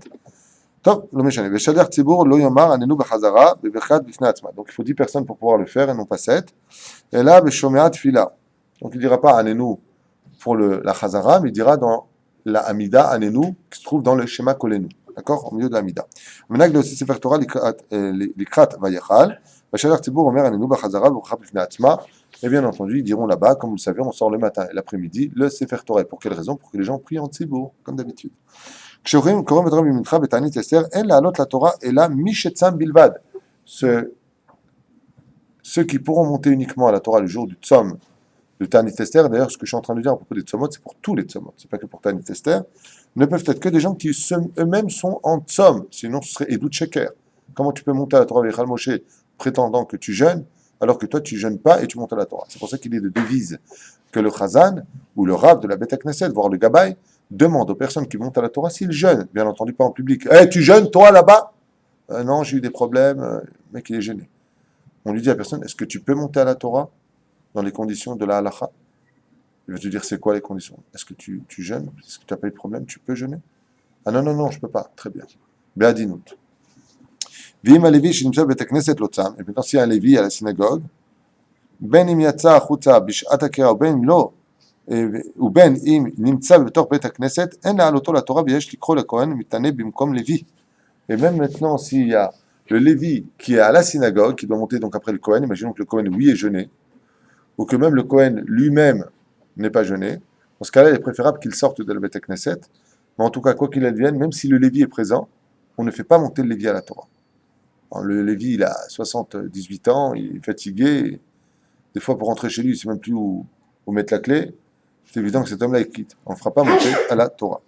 top, lo meshane. Veshader tzibur lo yomar anenu bechazara bebechat bifnei atzma. Donc il faut 10 personnes pour pouvoir le faire et non pas 7. Et là, beshomeat tfila. Donc il ne dira pas anenu pour la chazara, mais il dira dans la Amida Anenu, qui se trouve dans le schéma Kolenu, d'accord, au milieu de l'Amida. Menag aussi Sefer Torah Likrat Vayachal, Vachalar Tzibour Omer Anenu Bachazara Bukha Bifnei Atzma, et bien entendu, ils diront là-bas, comme vous le savez, on sort le matin et l'après-midi, le Sefer Torah. Pour quelle raison? Pour que les gens prient en Tzibour, comme d'habitude. Kshorim Korom Betram Bimitra Betanit Esther, En la Alot la Torah et la Mishetzam Bilvad. Ceux qui pourront monter uniquement à la Torah le jour du Tzom, le Tanit Esther, d'ailleurs, ce que je suis en train de dire à propos des Tzomot, c'est pour tous les Tzomot, c'est pas que pour Tanit Esther, ne peuvent être que des gens qui eux-mêmes sont en Tzom, sinon ce serait Edut Sheker. Comment tu peux monter à la Torah avec Al Moshe prétendant que tu jeûnes, alors que toi tu jeûnes pas et tu montes à la Torah? C'est pour ça qu'il est de devise que le Chazan ou le Rav de la Beth Knesset, voire le Gabbai, demande aux personnes qui montent à la Torah s'ils jeûnent, bien entendu pas en public. Hey, tu jeûnes toi là-bas? Non, j'ai eu des problèmes, le mec il est gêné. On lui dit à la personne, est-ce que tu peux monter à la Torah dans les conditions de la halacha? Il va te dire, c'est quoi les conditions? Est-ce que tu jeûnes? Est-ce que tu n'as pas eu de problème? Tu peux jeûner? Ah non, non, non, je ne peux pas. Très bien. Béadinout. Vim alevi shinimsa betekneset lotzam. Et maintenant, s'il y a un lévi à la synagogue, ben im yatsa achutza bishat hakera, ou ben im lo, ou ben im nimtsa betor betekneset, en la'aloto la Torah v'yesh likro le kohen mitane bimkom lévi. Et même maintenant, s'il y a le lévi qui est à la synagogue, qui doit monter donc après le kohen, imaginons que le kohen, oui, est jeûné, ou que même le Kohen lui-même n'est pas jeûné, dans ce cas-là, il est préférable qu'il sorte de la Beth Knesset. Mais en tout cas, quoi qu'il advienne, même si le Lévi est présent, on ne fait pas monter le Lévi à la Torah. Alors, le Lévi, il a 78 ans, il est fatigué, des fois pour rentrer chez lui, il ne sait même plus où mettre la clé. C'est évident que cet homme-là, il quitte. On ne fera pas monter à la Torah.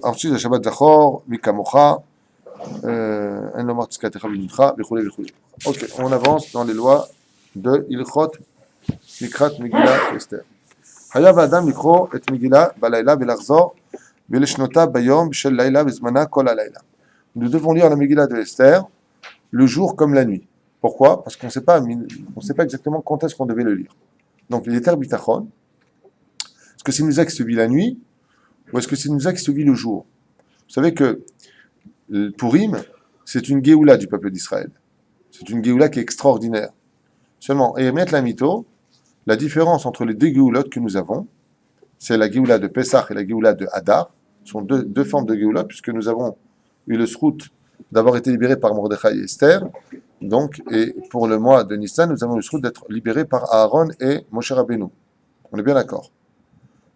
Ensuite, le Shabbat Zachor, Mikamocha, Ok, on avance dans les lois de Ilchot, Mikrat, Megillah, Esther. Hayav Adam Likro et Megillah, Balayla, Belachzor, Beleshnota, Bayom, Bishel Laila, Bezmana, Kol Alayla. Nous devons lire la Megillah de Esther le jour comme la nuit. Pourquoi? Parce qu'on ne sait pas exactement quand est-ce qu'on devait le lire. Donc, l'Éter Bitachon, est-ce que c'est une qui se vit la nuit, ou est-ce que c'est une qui se vit le jour? Vous savez que Purim, c'est une Géoula du peuple d'Israël. C'est une Géoula qui est extraordinaire. Seulement, et mettre la mytho, la différence entre les deux Géoulottes que nous avons, c'est la Géoula de Pessah et la Géoula de Hadar. Ce sont deux formes de Géoula, puisque nous avons eu le srout d'avoir été libérés par Mordechai et Esther. Donc, et pour le mois de Nissan, nous avons le srout d'être libérés par Aaron et Moshe Rabbeinu. On est bien d'accord.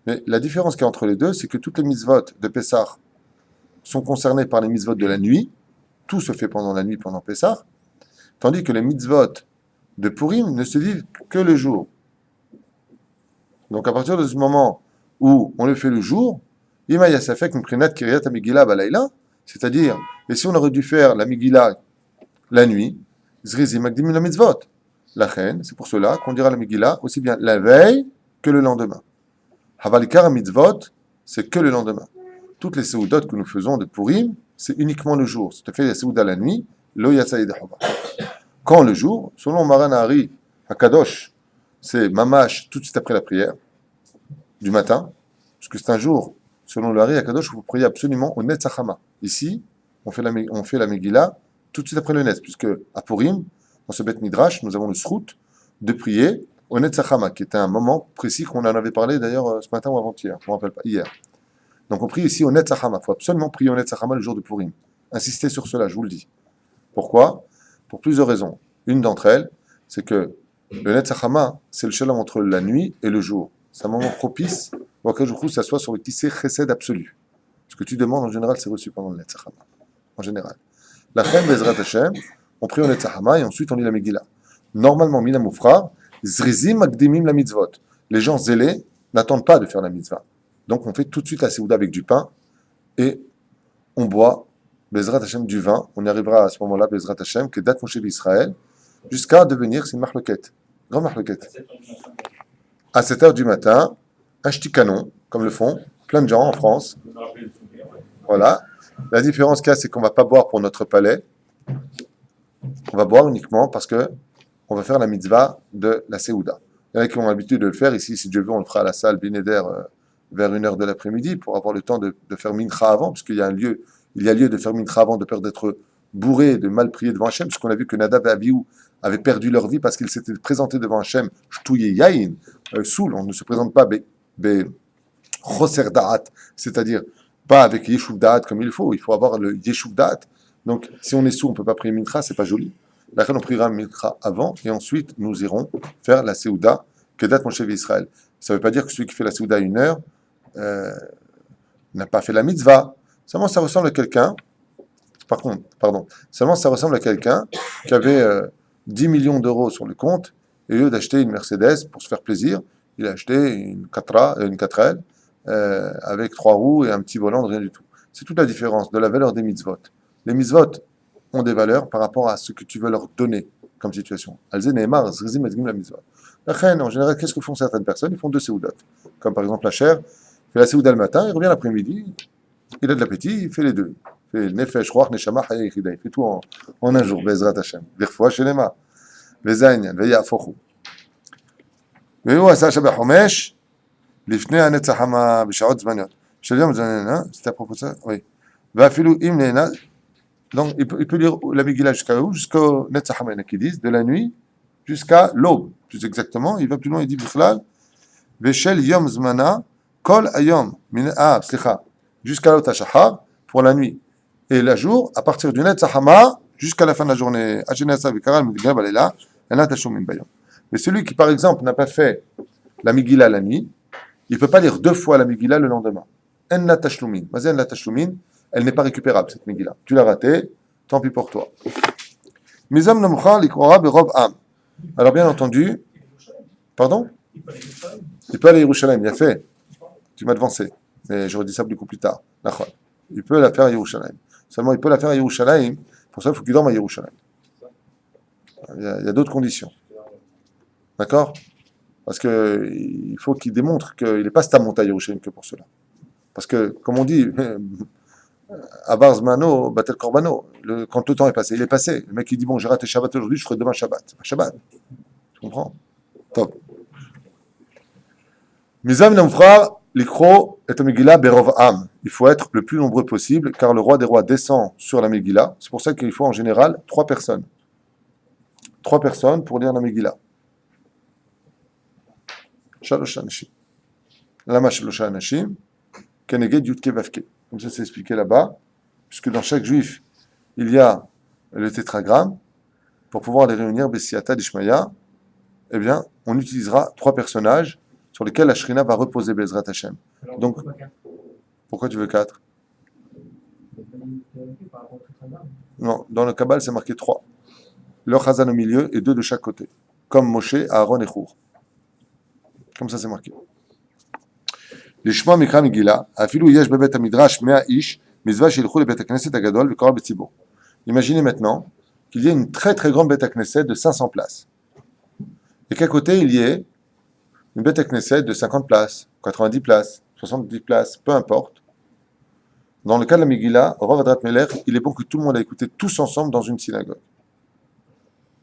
Mais la différence qu'il y a entre les deux, c'est que toutes les mitzvot de Pessah sont concernés par les mitzvot de la nuit, tout se fait pendant la nuit, pendant Pessah, tandis que les mitzvot de Purim ne se vivent que le jour. Donc à partir de ce moment où on le fait le jour, Ima Yasafek Mprinat Kiryat Amigila Balayla, c'est-à-dire, et si on aurait dû faire la Megillah la nuit, Zrizi Magdim la mitzvot. La reine, c'est pour cela qu'on dira la Megillah aussi bien la veille que le lendemain. Havalikar mitzvot, c'est que le lendemain. Toutes les séoudotes que nous faisons de Purim, c'est uniquement le jour. Si tu fais la séouda la nuit, lo yatsa yedechova. Quand le jour, selon Maran Hari Hakadosh, c'est mamash tout de suite après la prière du matin, parce que c'est un jour, selon le Hari Hakadosh, vous priez absolument au Netzachama. Ici, on fait la Megillah tout de suite après le Netz, puisque à Purim, dans ce Beth Midrash, nous avons le srout de prier au Netzachama, qui était un moment précis qu'on en avait parlé d'ailleurs ce matin ou avant-hier, je ne me rappelle pas, hier. Donc on prie ici au Netzachama. Il faut absolument prier au Netzachama le jour de Purim. Insistez sur cela, je vous le dis. Pourquoi? Pour plusieurs raisons. Une d'entre elles, c'est que le Netzachama, c'est le shalom entre la nuit et le jour. C'est un moment propice où Akadosh ça soit sur le tissé chesed absolu. Ce que tu demandes en général, c'est reçu pendant le Netzachama. En général. La reine Bezrat Hashem, on prie au Netzahama et ensuite on lit la Megillah. Normalement, Mina Moufrar, Zrizim Akdimim la mitzvot. Les gens zélés n'attendent pas de faire la mitzvah. Donc on fait tout de suite la Séouda avec du pain et on boit Bezrat Hashem du vin. On y arrivera à ce moment-là, Bezrat Hashem, que date Moshe d'Israël, jusqu'à devenir, c'est une marloquette. Grande marloquette. À 7 heures du matin, un ch'ti canon, comme le font plein de gens en France. Voilà. La différence qu'il y a, c'est qu'on ne va pas boire pour notre palais. On va boire uniquement parce que on va faire la mitzvah de la Séouda. Il y en a qui ont l'habitude de le faire. Ici, si Dieu veut, on le fera à la salle Binéder vers 1h de l'après-midi pour avoir le temps de faire mincha avant, parce qu'il y a lieu de faire mincha avant de peur d'être bourré, de mal prier devant Hachem, parce qu'on a vu que Nadab et Abihu avaient perdu leur vie parce qu'ils s'étaient présentés devant Hachem, shtouye yain, soul, on ne se présente pas choser da'at, c'est-à-dire pas avec yeshuv da'at comme il faut avoir le yeshuv da'at. Donc, si on est sourd, on ne peut pas prier mincha, c'est pas joli. Là, on priera mincha avant, et ensuite, nous irons faire la Séouda, que date Moshe Israël. Ça ne veut pas dire que celui qui fait la Séouda à 1h n'a pas fait la mitzvah. Seulement, ça ressemble à quelqu'un, seulement ça ressemble à quelqu'un qui avait 10 millions d'euros sur le compte, et au lieu d'acheter une Mercedes pour se faire plaisir, il a acheté une 4L avec 3 roues et un petit volant de rien du tout. C'est toute la différence de la valeur des mitzvot. Les mitzvot ont des valeurs par rapport à ce que tu veux leur donner comme situation. En général, qu'est-ce que font certaines personnes? Ils font 2 séoudot. Comme par exemple la chair, il fait la séouda le matin, il revient l'après-midi, il a de l'appétit, il fait les deux. Il fait le nefesh, roach, neshama, haya, yichida. Il fait tout en un jour, Bezrat Hashem. L'irfoua, shelema. Vezainyan, veya fochou. והוא עשה שבחומש לפני הנצח המה בשעות זמניות. של יום זמניות, c'était à propos de ça? Oui. ואפילו אם נהנה, donc il peut lire la Megillah jusqu'à où? Jusqu'au Netzach Hama, qui disent, de la nuit jusqu'à l'aube. Plus exactement, il va plus loin, il dit Bichlal, Veshel Yom Zmana, Kol Ayom, jusqu'à l'autre Shahar, pour la nuit. Et le jour, à partir du Netzach Hama, jusqu'à la fin de la journée. Mais celui qui, par exemple, n'a pas fait la Megillah la nuit, il ne peut pas lire 2 fois la Megillah le lendemain. En la tashlumin. En la tashlumin, elle n'est pas récupérable, cette Megillah. Tu l'as ratée, tant pis pour toi. Mizam namcha likrora berov am. Alors, bien entendu, pardon? Il peut aller à Yerushalayim, il a fait. Tu m'as devancé. Mais j'aurais dit ça beaucoup plus tard. Il peut la faire à Yerushalayim. Seulement, il peut la faire à Yerushalayim. Pour ça, il faut qu'il dorme à Yerushalayim. Il y a d'autres conditions. D'accord? Parce qu'il faut qu'il démontre qu'il n'est pas stamont à Yerushalayim que pour cela. Parce que, comme on dit, Avar Zmano, Batel Korbano, quand le temps est passé, il est passé. Le mec il dit, bon, j'ai raté Shabbat aujourd'hui, je ferai demain Shabbat. C'est pas Shabbat. Tu comprends? Top. Mizam Namfra, l'ikro est Megillah Berov Am. Il faut être le plus nombreux possible, car le roi des rois descend sur la Megillah. C'est pour ça qu'il faut en général 3 personnes. 3 personnes pour lire la Megillah. Shalosh Anashim. Lama Shalosh Anashim, Keneged Yutke Vavke. Comme ça, c'est expliqué là-bas, puisque dans chaque juif, il y a le tétragramme. Pour pouvoir les réunir, Bessiata d'Ishmaïa, eh bien, on utilisera 3 personnages sur lesquels la Shrina va reposer Bezrat Hashem. Donc, pourquoi tu veux 4? Non, dans le Kabbal, c'est marqué 3. Le Chazan au milieu et 2 de chaque côté. Comme Moshe, Aaron et Chour. Comme ça, c'est marqué. לשמוע מקרא מגילה, אפילו יש בבית המדרש 100 איש, מצווה שילכו לבית הכנסת הגדול וקרא בציבור. Imaginez maintenant qu'il y ait une très très grande bête Knesset de 500 places. Et qu'à côté, il y ait une bête Knesset de 50 places, 90 places, 70 places, peu importe. Dans le cas de la Megillah, au Rav Adrat Meler, il est bon que tout le monde a écouté tous ensemble dans une synagogue.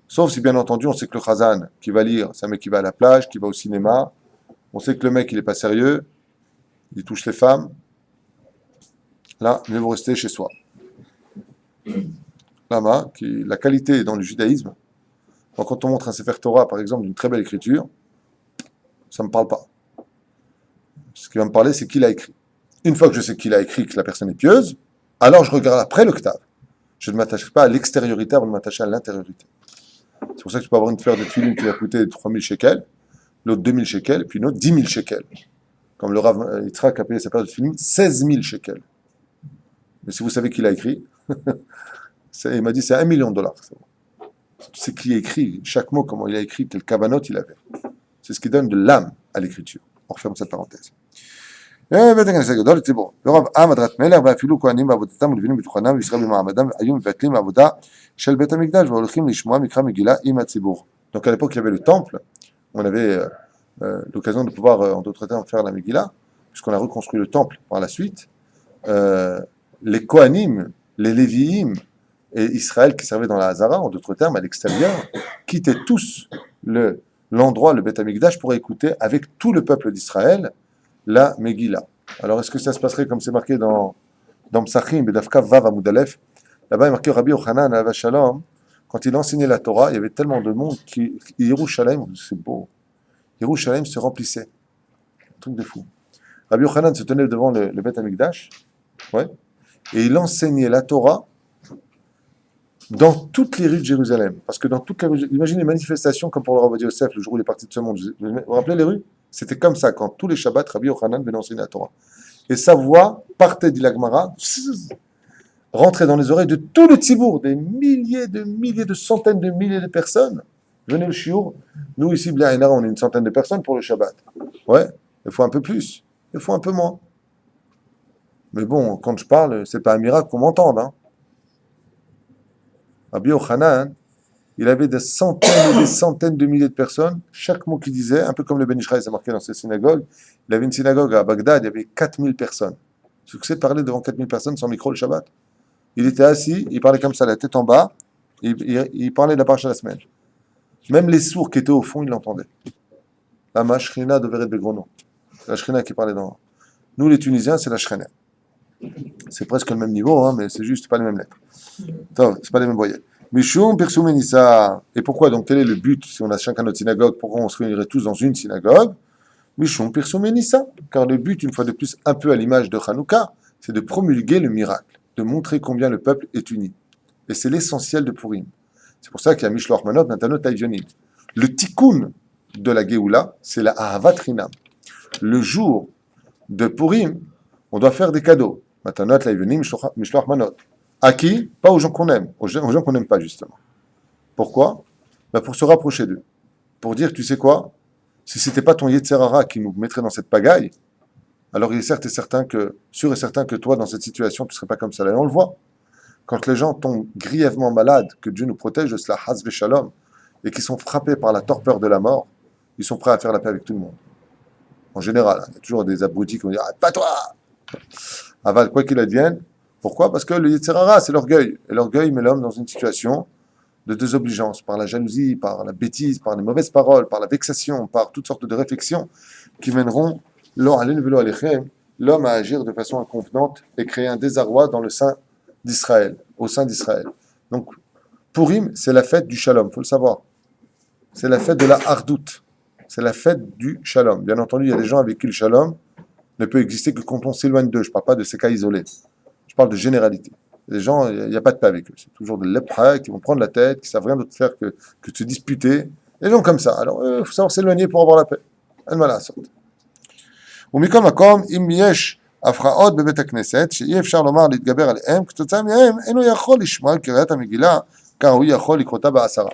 Sauf si, bien entendu, on sait que le Chazan qui va lire, c'est un mec qui va à la plage, qui va au cinéma. On sait que le mec, il n'est pas sérieux. Il touche les femmes. Là, mieux vaut rester chez soi. Lama, la qualité dans le judaïsme, quand on montre un Sefer Torah, par exemple, d'une très belle écriture, ça ne me parle pas. Ce qui va me parler, c'est qui l'a écrit. Une fois que je sais qui l'a écrit, que la personne est pieuse, alors je regarde après le Ktav. Je ne m'attache pas à l'extériorité avant de m'attacher à l'intériorité. C'est pour ça que tu peux avoir une paire de tuiles qui va coûter 3000 shekels, l'autre 2000 shekels, et puis une autre 10 000 shekels. Comme le Rav Yitzhak a payé sa paire de tuiles 16 000 shekels. Mais si vous savez qui l'a écrit, Il m'a dit c'est $1 million. C'est qui écrit, chaque mot, comment il a écrit, quel kavanot il avait. C'est ce qui donne de l'âme à l'écriture. On referme cette parenthèse. בית הכנסת הגדול לציבור. ורוב עם הדרת מלך ואפילו כהנים בעבודתם ולוויים בתוכנם וישראל במעמדם היו מבטלים העבודה של בית המקדש והולכים לשמוע מקרא מגילה עם הציבור. Donc à l'époque il y avait le temple, on avait l'occasion de pouvoir en d'autres termes faire la Megillah, puisqu'on a reconstruit le temple par la suite. Les Kohanim, les Lévi'im et Israël qui servaient dans la Hazara, en d'autres termes à l'extérieur, quittaient tous l'endroit, le Beth Amikdash, pour écouter avec tout le peuple d'Israël la Megillah. Alors, est-ce que ça se passerait comme c'est marqué dans Psachim, Bedavka Vav Amud Aleph? Là-bas, il est marqué Rabbi Yochanan Alav Shalom, quand il enseignait la Torah, il y avait tellement de monde qui, Yerushalayim, c'est beau, Yerushalayim se remplissait. Un truc de fou. Rabbi Yochanan se tenait devant le Beth Amikdash, ouais, et il enseignait la Torah dans toutes les rues de Jérusalem. Parce que dans toutes les rues, imaginez les manifestations comme pour le Rabbi Yosef, le jour où il est parti de ce monde. Vous vous rappelez les rues? C'était comme ça, quand tous les Shabbats, Rabbi Yochanan venait enseigner la Torah. Et sa voix partait d'Ilagmara, rentrait dans les oreilles de tout le Tzibour, des milliers, de centaines de milliers de personnes. Venez le Shiur. Nous, ici, Blaïna, on est une centaine de personnes pour le Shabbat. Ouais, il faut un peu plus, il faut un peu moins. Mais bon, quand je parle, c'est pas un miracle qu'on m'entende. Hein. Rabbi Yochanan, il avait des centaines et des centaines de milliers de personnes. Chaque mot qu'il disait, un peu comme le Ben Ishraï, c'est marqué dans ses synagogues. Il avait une synagogue à Bagdad, il y avait 4000 personnes. Succès de parler devant 4000 personnes sans micro le Shabbat. Il était assis, il parlait comme ça, la tête en bas, il parlait de la paracha de la semaine. Même les sourds qui étaient au fond, ils l'entendaient. La Mashrina de Veret Begrono. C'est la Shrina qui parlait dans. Nous, les Tunisiens, c'est la Shrina. C'est presque le même niveau, hein, mais c'est juste pas les mêmes lettres. C'est pas les mêmes voyelles. Mishum Persoumenissa. Et pourquoi donc quel est le but si on a chacun notre synagogue? Pourquoi on se réunirait tous dans une synagogue? Mishum Persoumenissa. Car le but, une fois de plus, un peu à l'image de Hanouka, c'est de promulguer le miracle, de montrer combien le peuple est uni. Et c'est l'essentiel de Purim. C'est pour ça qu'il y a Mishloach Manot, Natanot Taïvionit. Le tikkun de la Géoula, c'est la Ahavat Rinam. Le jour de Purim, on doit faire des cadeaux. Matanot Taïvionit, Mishloach Manot. À qui? Pas aux gens qu'on aime, aux gens qu'on n'aime pas, justement. Pourquoi? Pour se rapprocher d'eux. Pour dire, tu sais quoi? Si ce n'était pas ton Yetzerara qui nous mettrait dans cette pagaille, alors il est sûr et certain que toi, dans cette situation, tu ne serais pas comme ça. Là, et on le voit. Quand les gens tombent grièvement malades, que Dieu nous protège de cela, Haz Veshalom, et qui sont frappés par la torpeur de la mort, ils sont prêts à faire la paix avec tout le monde. En général, il y a toujours des abrutis qui vont dire « pas toi !» Aval, quoi qu'il advienne. Pourquoi? Parce que le Yetzerara, c'est l'orgueil. Et l'orgueil met l'homme dans une situation de désobligeance, par la jalousie, par la bêtise, par les mauvaises paroles, par la vexation, par toutes sortes de réflexions qui mèneront l'homme à agir de façon inconvenante et créer un désarroi dans le sein d'Israël, au sein d'Israël. Donc, Purim, c'est la fête du shalom, il faut le savoir. C'est la fête de la hardout. C'est la fête du shalom. Bien entendu, il y a des gens avec qui le shalom ne peut exister que quand on s'éloigne d'eux. Je ne parle pas de ces cas isolés. Je parle de généralité. Les gens, il n'y a pas de paix avec eux. C'est toujours des lépreux qui vont prendre la tête, qui ne savent rien d'autre faire que de se disputer. Des gens comme ça. Alors, il faut savoir s'éloigner pour avoir la paix. ומכל מקום, אם יש הפרעות בבית הכנסת, שאי אפשר לומר להתגבר עליהם, כתוצאה מהם אינו יכול לשמוע על קריאת המגילה, car הוא יכול לקרותה בעשרה.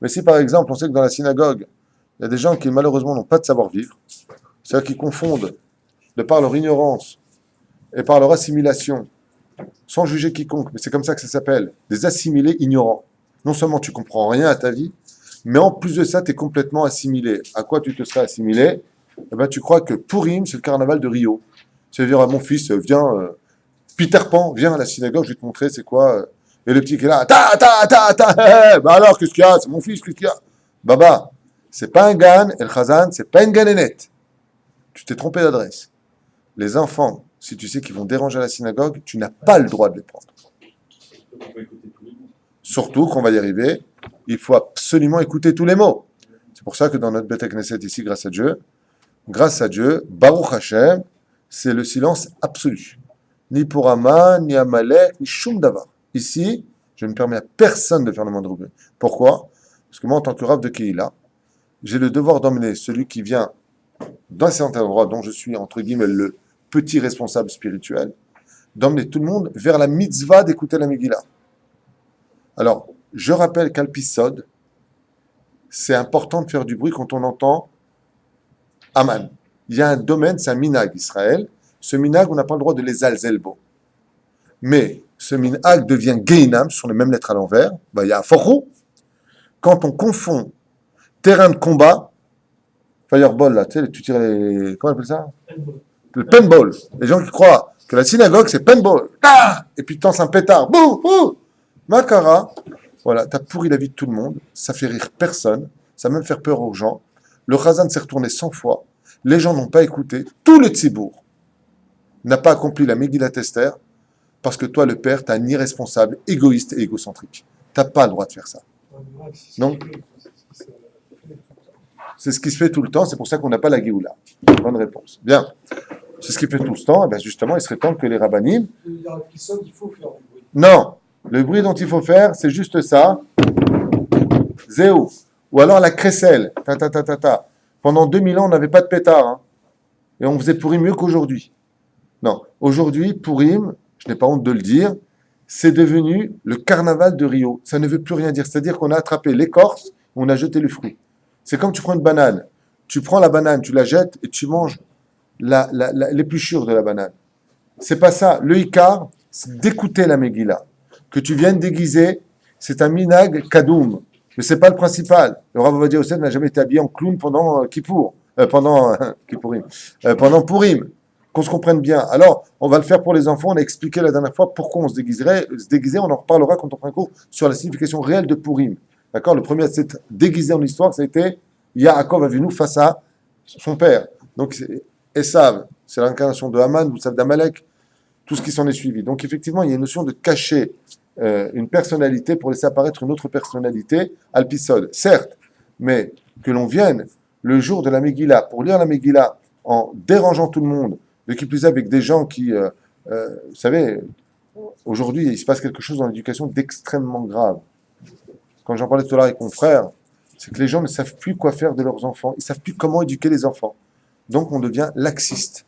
Mais si par exemple, on sait que dans la synagogue, il y a des gens qui malheureusement n'ont pas de savoir-vivre, c'est-à-dire qu'ils confondent, de par leur ignorance et par leur assimilation, sans juger quiconque, mais c'est comme ça que ça s'appelle, des assimilés ignorants. Non seulement tu comprends rien à ta vie, mais en plus de ça, tu es complètement assimilé. À quoi tu te serais assimilé? Eh ben, tu crois que Purim, c'est le carnaval de Rio. Tu vas dire à mon fils, viens, Peter Pan, viens à la synagogue, je vais te montrer c'est quoi. Et le petit qui est là, bah alors, qu'est-ce qu'il y a? C'est mon fils, qu'est-ce qu'il y a? Baba, c'est pas un gan, El Khazan, c'est pas une ganénette. Tu t'es trompé d'adresse. Les enfants, si tu sais qu'ils vont déranger à la synagogue, tu n'as pas le droit de les prendre. Surtout qu'on va y arriver, il faut absolument écouter tous les mots. C'est pour ça que dans notre Beth Knesset ici, grâce à Dieu, Baruch Hashem, c'est le silence absolu. Ni pour Haman, ni Amalek, ni Shum Davar. Ici, je ne permets à personne de faire le moindre bruit. Pourquoi? Parce que moi, en tant que Rav de Kehila, j'ai le devoir d'emmener celui qui vient d'un certain endroit dont je suis, entre guillemets, le petit responsable spirituel, d'emmener tout le monde vers la mitzvah d'écouter la Megillah. Alors, je rappelle qu'Alpisod, c'est important de faire du bruit quand on entend Aman. Il y a un domaine, c'est un minag Israël. Ce minag, on n'a pas le droit de les alzelbo. Mais ce minag devient geinam, ce sont les mêmes lettres à l'envers. Il y a forrou. Quand on confond terrain de combat, fireball, là, tu sais, tu tires les. Comment on appelle ça? Le paintball. Les gens qui croient que la synagogue, c'est paintball. Ah, et puis tu lances un pétard. Bouh, bouh. Makara. Voilà, t'as pourri la vie de tout le monde. Ça fait rire personne. Ça va même faire peur aux gens. Le Chazan s'est retourné 100 fois. Les gens n'ont pas écouté. Tout le Tzibour n'a pas accompli la Megillat Esther parce que toi, le père, t'es un irresponsable, égoïste et égocentrique. T'as pas le droit de faire ça. Donc, c'est ce qui se fait tout le temps. C'est pour ça qu'on n'a pas la Géoula. Bonne réponse. Bien. C'est ce qui fait tout le temps. Et bien justement, il serait temps que les rabbanim... Il y a un épisode, il faut faire du bruit. Non. Le bruit dont il faut faire, c'est juste ça. Zéo. Ou alors la crécelle. Ta, ta, ta, ta, ta. Pendant 2000 ans, on n'avait pas de pétard. Hein. Et on faisait Purim mieux qu'aujourd'hui. Non. Aujourd'hui, Purim, je n'ai pas honte de le dire, c'est devenu le carnaval de Rio. Ça ne veut plus rien dire. C'est-à-dire qu'on a attrapé l'écorce, on a jeté le fruit. C'est comme tu prends une banane. Tu prends la banane, tu la jettes et tu manges l'épluchure de la banane. C'est pas ça. Le Icar, c'est d'écouter la Megillah. Que tu viennes déguiser, c'est un minag kadoum. Mais c'est pas le principal. Le Rav Ovadia Yosef n'a jamais été habillé en clown pendant Kippour. Pendant Purim. Qu'on se comprenne bien. Alors, on va le faire pour les enfants. On a expliqué la dernière fois pourquoi on se déguiserait. Se déguiser, on en reparlera quand on fera un cours sur la signification réelle de Purim. D'accord? Le premier à s'être déguisé en histoire, ça a été Yaakov Avinu face à son père. Donc, Esav, c'est l'incarnation de Haman, vous savez, d'Amalek, tout ce qui s'en est suivi. Donc, effectivement, il y a une notion de cacher une personnalité pour laisser apparaître une autre personnalité, Alpisod, certes, mais que l'on vienne le jour de la Megillah pour lire la Megillah en dérangeant tout le monde, de qui plus est avec des gens qui, vous savez, aujourd'hui, il se passe quelque chose dans l'éducation d'extrêmement grave. Quand j'en parlais tout à l'heure avec mon frère, c'est que les gens ne savent plus quoi faire de leurs enfants, ils ne savent plus comment éduquer les enfants. Donc on devient laxiste.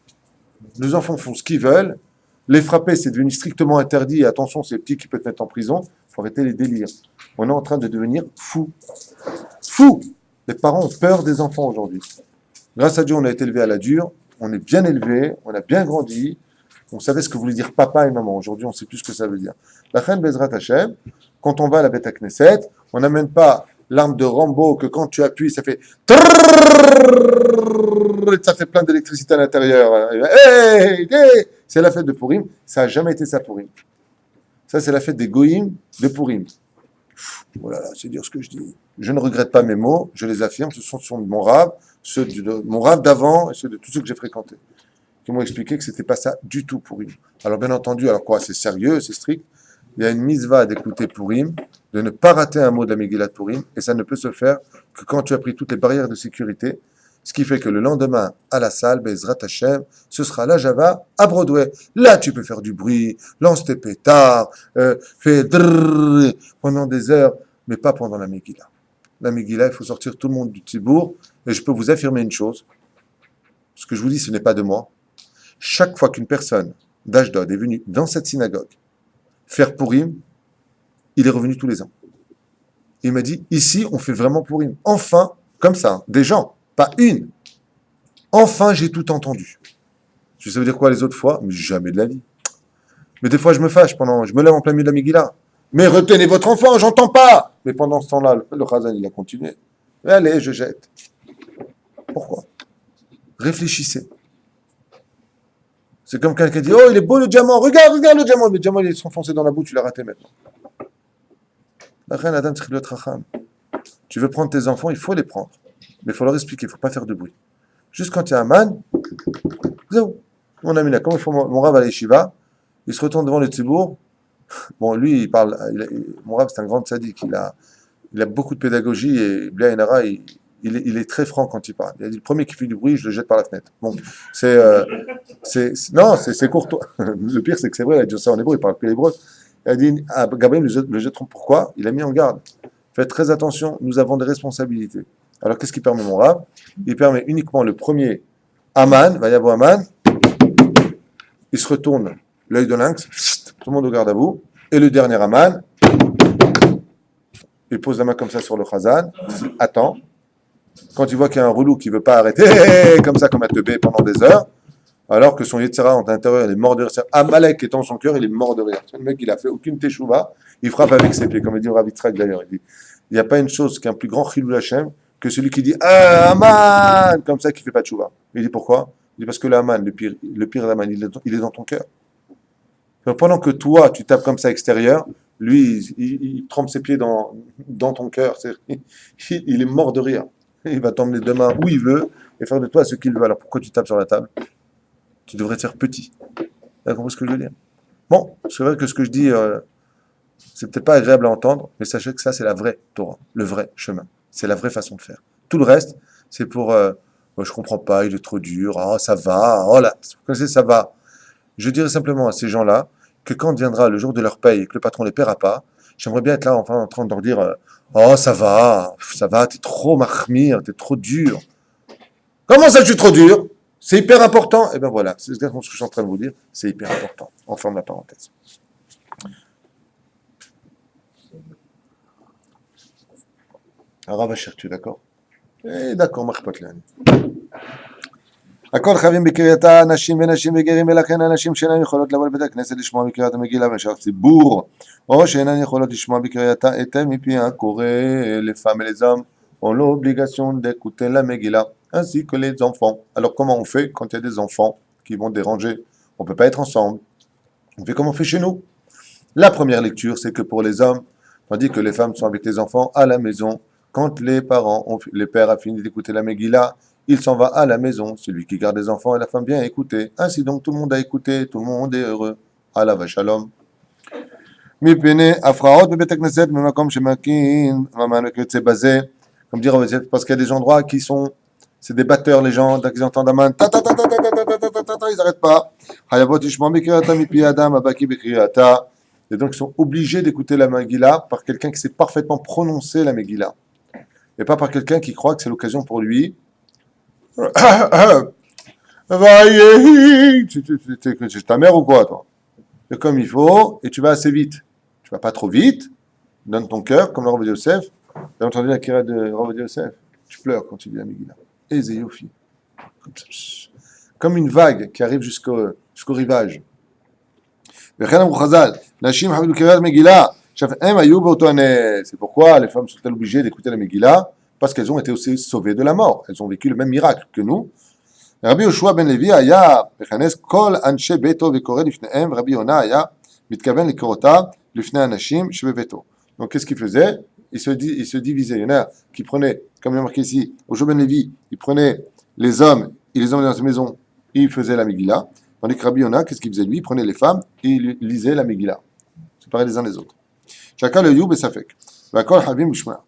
Les enfants font ce qu'ils veulent, les frapper c'est devenu strictement interdit, et attention c'est petit qui peut te mettre en prison, il faut arrêter les délires. On est en train de devenir fou. Fou. Les parents ont peur des enfants aujourd'hui. Grâce à Dieu on a été élevé à la dure, on est bien élevé, on a bien grandi, on savait ce que voulait dire papa et maman. Aujourd'hui on ne sait plus ce que ça veut dire. La reine Bezrat Hashem, quand on va à la Beth Knesset, on n'amène pas l'arme de Rambo que quand tu appuies, ça fait ça fait plein d'électricité à l'intérieur. Hey, hey, c'est la fête de Purim. Ça n'a jamais été ça Purim. Ça, c'est la fête des Goïm de Purim. Voilà, c'est dire ce que je dis. Je ne regrette pas mes mots, je les affirme. Ce sont ceux de mon rave, ceux de mon rave d'avant et ceux de tous ceux que j'ai fréquentés. Qui m'ont expliqué que c'était pas ça du tout Purim. Alors, bien entendu, alors quoi, c'est sérieux, c'est strict. Il y a une mitzvah d'écouter Purim, de ne pas rater un mot de la Megillat Purim, et ça ne peut se faire que quand tu as pris toutes les barrières de sécurité, ce qui fait que le lendemain, à la salle, Bezrat Hashem, ce sera la Java à Broadway. Là, tu peux faire du bruit, lance tes pétards, fais drrrr pendant des heures, mais pas pendant la Megillah. La Megillah, il faut sortir tout le monde du Tzibour, et je peux vous affirmer une chose, ce que je vous dis, ce n'est pas de moi. Chaque fois qu'une personne d'Ashdod est venue dans cette synagogue faire Purim, il est revenu tous les ans. Il m'a dit, ici, on fait vraiment Purim. Enfin, comme ça, des gens, pas une. Enfin, j'ai tout entendu. Je sais ça veut dire quoi les autres fois? Mais jamais de la vie. Mais des fois, je me fâche je me lève en plein milieu de la Megillah. Mais retenez votre enfant, j'entends pas. Mais pendant ce temps-là, le Chazan, il a continué. Allez, je jette. Pourquoi? Réfléchissez. C'est comme quelqu'un qui dit, oh, il est beau le diamant, regarde le diamant. Le diamant, il est s'enfoncer dans la boue, tu l'as raté maintenant. Tu veux prendre tes enfants, il faut les prendre. Mais il faut leur expliquer, il ne faut pas faire de bruit. Juste quand il y a un man, mon ami là, comme il faut mon rave à l'Yeshiva, il se retourne devant le Tzibour. Bon, lui, il parle, mon rave, c'est un grand sadique, il a beaucoup de pédagogie et Blia Enara, il est très franc quand il parle. Il a dit, le premier qui fait du bruit, je le jette par la fenêtre. Bon, c'est courtois. Le pire, c'est que c'est vrai, il a dit ça en hébreu, il parle que l'hébreu. Il a dit, Gabriel, le jetteront pourquoi? Il a mis en garde. Faites très attention, nous avons des responsabilités. Alors, qu'est-ce qui permet mon rave? Il permet uniquement le premier Aman, va y avoir Aman, il se retourne, l'œil de lynx, tout le monde au garde à vous, et le dernier Aman, il pose la main comme ça sur le chazan, il attend. Quand il voit qu'il y a un relou qui ne veut pas arrêter, comme ça, comme un teubé pendant des heures, alors que son Yetzirah en intérieur, il est mort de rire. Amalek étant son cœur, il est mort de rire. Le mec, il a fait aucune teshuva, il frappe avec ses pieds, comme il dit Rav Yitzhak d'ailleurs. Il dit, il n'y a pas une chose qui est un plus grand chilul Hashem que celui qui dit ah, Aman, comme ça, qui ne fait pas de teshuva. Il dit pourquoi? Il dit parce que l'Aman, le pire d'Aman, il est dans ton cœur. Donc pendant que toi, tu tapes comme ça extérieur, lui, il trempe ses pieds dans ton cœur. Il est mort de rire. Il va t'emmener demain où il veut et faire de toi ce qu'il veut. Alors pourquoi tu tapes sur la table? Tu devrais te faire petit. Vous avez compris ce que je veux dire? Bon, c'est vrai que ce que je dis, c'est peut-être pas agréable à entendre, mais sachez que ça, c'est la vraie Torah, le vrai chemin. C'est la vraie façon de faire. Tout le reste, c'est pour oh, je comprends pas, il est trop dur, oh ça va, oh là, vous connaissez, ça va. Je dirais simplement à ces gens-là que quand viendra le jour de leur paye et que le patron ne les paiera pas, j'aimerais bien être là enfin en train de leur dire oh ça va, t'es trop mahmir, t'es trop dur. Comment ça je suis trop dur? C'est hyper important. Et bien voilà, c'est exactement ce que je suis en train de vous dire, c'est hyper important. On ferme la parenthèse. Arabe tu es d'accord? Eh d'accord, marche là. הכל חייבים בקריאתה נשים ונשים וגרים ולכן הנשים שאינן יכולות לבוא לבית הכנסת לשמוע בקריאת המגילה ושאר ציבור או שאינן יכולות לשמוע בקריאתה היטב מפי הקורא les femmes et les hommes ont l'obligation d'écouter la Megillah ainsi que les enfants. Alors comment on fait quand il y a des enfants qui vont déranger? On ne peut pas être ensemble. On fait comme on fait chez nous. La première lecture c'est que pour les hommes, tandis que les femmes sont avec les enfants à la maison, quand les pères a fini d'écouter la Megillah, il s'en va à la maison, celui qui garde les enfants et la femme bien écouter. Ainsi donc tout le monde a écouté, tout le monde est heureux. Allah va shalom. Comme dire, parce qu'il y a des endroits qui sont, c'est des batteurs, les gens, dès qu'ils entendent Aman, ils n'arrêtent pas. Et donc ils sont obligés d'écouter la Megillah par quelqu'un qui sait parfaitement prononcer la Megillah. Et pas par quelqu'un qui croit que c'est l'occasion pour lui. C'est ta mère ou quoi, toi? C'est comme il faut, et tu vas assez vite. Tu vas pas trop vite, donne ton cœur, comme le Rav Yosef. Tu as entendu la kira de Rav Yosef? Tu pleures quand tu dis la Megillah. Et Zéyofi. Comme une vague qui arrive jusqu'au rivage. C'est pourquoi les femmes sont-elles obligées d'écouter la Megillah? Parce qu'elles ont été aussi sauvées de la mort. Elles ont vécu le même miracle que nous. Rabbi Yoshua ben Levi aya mechanes kol anshe beto vekore lifnehem. Rabbi Yona aya mitkaven likorota lifnei anashim shebebeto. Donc qu'est-ce qu'il faisait? Il se divisait. Il y en a qui prenaient, comme il y a marqué ici, au Yoshua ben Levi, il prenait les hommes, il les emmenait dans sa maison, et il faisait la Megillah. Tandis que Rabbi Yona, qu'est-ce qu'il faisait lui? Il prenait les femmes et il lisait la Megillah. C'est pareil les uns les autres. Chacun le youb et safek. Vakol havim bishma.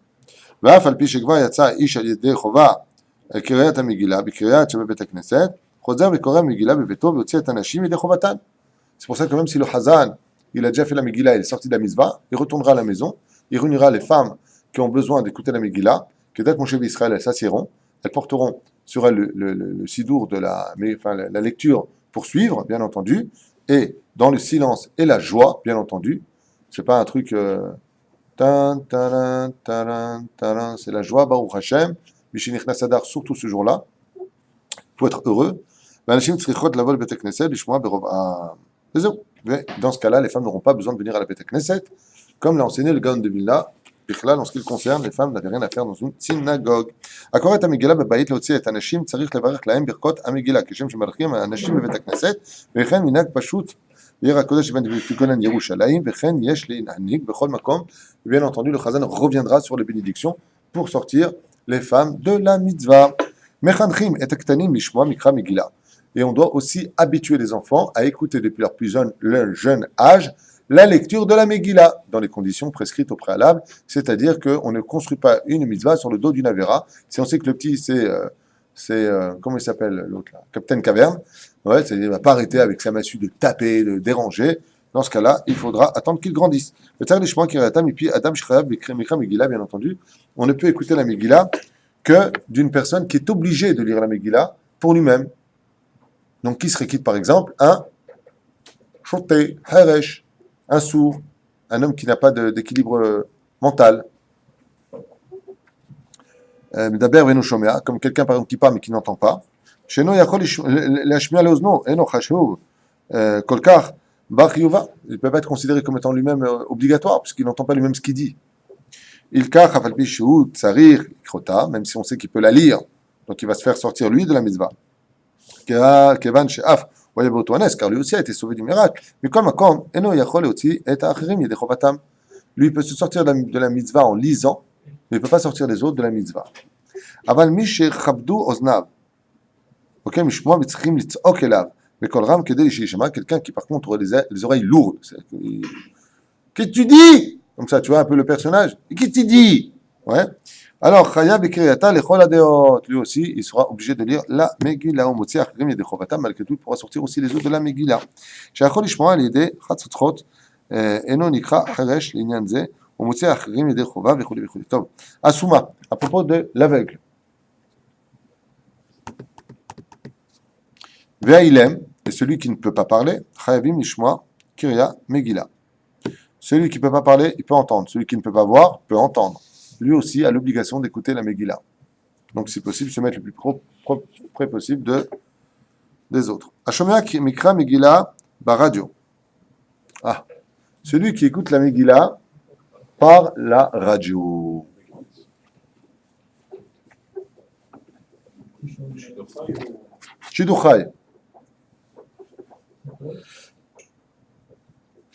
ואף על פי שכבר יצא איש על ידי חובה על קריאת המגילה בקריאת שבבית הכנסת, חוזר וקורא מגילה בביתו ויוציא את הנשים ידי חובתן. C'est pour ça que même si le Hazan, il a déjà fait la Megillah, il est sorti de la Mizvah, il retournera à la maison, il réunira les femmes qui ont besoin d'écouter la Megillah, que dès que Moshe Israël, elles s'assieront, elles porteront sur elles le sidour de la lecture pour suivre, bien entendu, et dans le silence et la joie, bien entendu. C'est pas un truc... c'est la joie, Baruch Hashem, Mishinichnas Adar, surtout ce jour-là. Il faut être heureux. Dans ce cas-là, les femmes n'auront pas besoin de venir à la Beth Knesset, comme l'a enseigné le Gaon de Vilna. En ce qui le concerne, les femmes n'avaient rien à faire dans une synagogue. הקורא את המגילה בבית להוציא את הנשים צריך לברך להם ברכות המגילה, כשם שמברכים האנשים בבית הכנסת, וכן מנהג פשוט. Hier à Kodesh ben Tikonan Yerushalayim, Vechen Yesh Le'inhanik, Bechol Makom. Bien entendu, le Chazan reviendra sur les bénédictions pour sortir les femmes de la mitzvah. Mechanchim et Aktanim Mishmoa Mikra Megillah. Et on doit aussi habituer les enfants à écouter depuis leur jeune âge la lecture de la Megillah dans les conditions prescrites au préalable, c'est-à-dire qu'on ne construit pas une mitzvah sur le dos d'une avera. Si on sait que le petit c'est comment il s'appelle l'autre là, Captain Caverne. Ouais, il ne va pas arrêter avec sa massue de taper, de déranger. Dans ce cas-là, il faudra attendre qu'il grandisse. Bien entendu, on ne peut écouter la Megillah que d'une personne qui est obligée de lire la Megillah pour lui-même. Donc, qui serait quitte, par exemple, un choté, haresh, un sourd, un homme qui n'a pas d'équilibre mental. Medaber venu shomea, comme quelqu'un par exemple qui parle mais qui n'entend pas. Sheno yachol lashmi'a leozno, eno chashuv, kolkar, bar chiyuva. Il ne peut pas être considéré comme étant lui-même obligatoire, puisqu'il n'entend pas lui-même ce qu'il dit. Ilkar hafal pi shu tsarir ikrota, même si on sait qu'il peut la lire, donc il va se faire sortir lui de la mitzvah. Kevan she'af, voyez Botoanes, car lui aussi a été sauvé du miracle. Mais comme makom, eno yachol aussi et achirim yedechovatam. Lui, il peut se sortir de la mitzvah en lisant, mais il ne peut pas sortir les autres de la mitzvah. Aval mi shechabdu oznav. Ok, mishmoa mitzchim litzok elav. Mais kol ram kedei shishama, quelqu'un qui par contre a les oreilles lourdes. Qu'est-ce que tu dis? Comme ça, tu vois un peu le personnage. Qu'est-ce que tu dis? Ouais. Alors, Chaya Bekriyata, Lechol Adeot, lui aussi, il sera obligé de lire la Megillah. Au Motzi Achrim Yedechovata, malgré tout, il pourra sortir aussi les autres de la Megillah. Sheachol Ishmoa Liede Chatzotrot, Eno Nikra Cheresh Linyan Ze, au Motzi Achrim Yedechova, Vechuli Vechuli. Tov. Asuma, à propos de l'aveugle. Ve'ailem, et celui qui ne peut pas parler, Chayavim Ishmoa Kirya Megillah. Celui qui ne peut pas parler, il peut entendre. Celui qui ne peut pas voir, peut entendre. Lui aussi a l'obligation d'écouter la Megillah. Donc, si possible, se mettre le plus près possible des autres. Ashomea Mikra Megillah Baradio. Ah, celui qui écoute la Megillah par la radio. Shiduchai.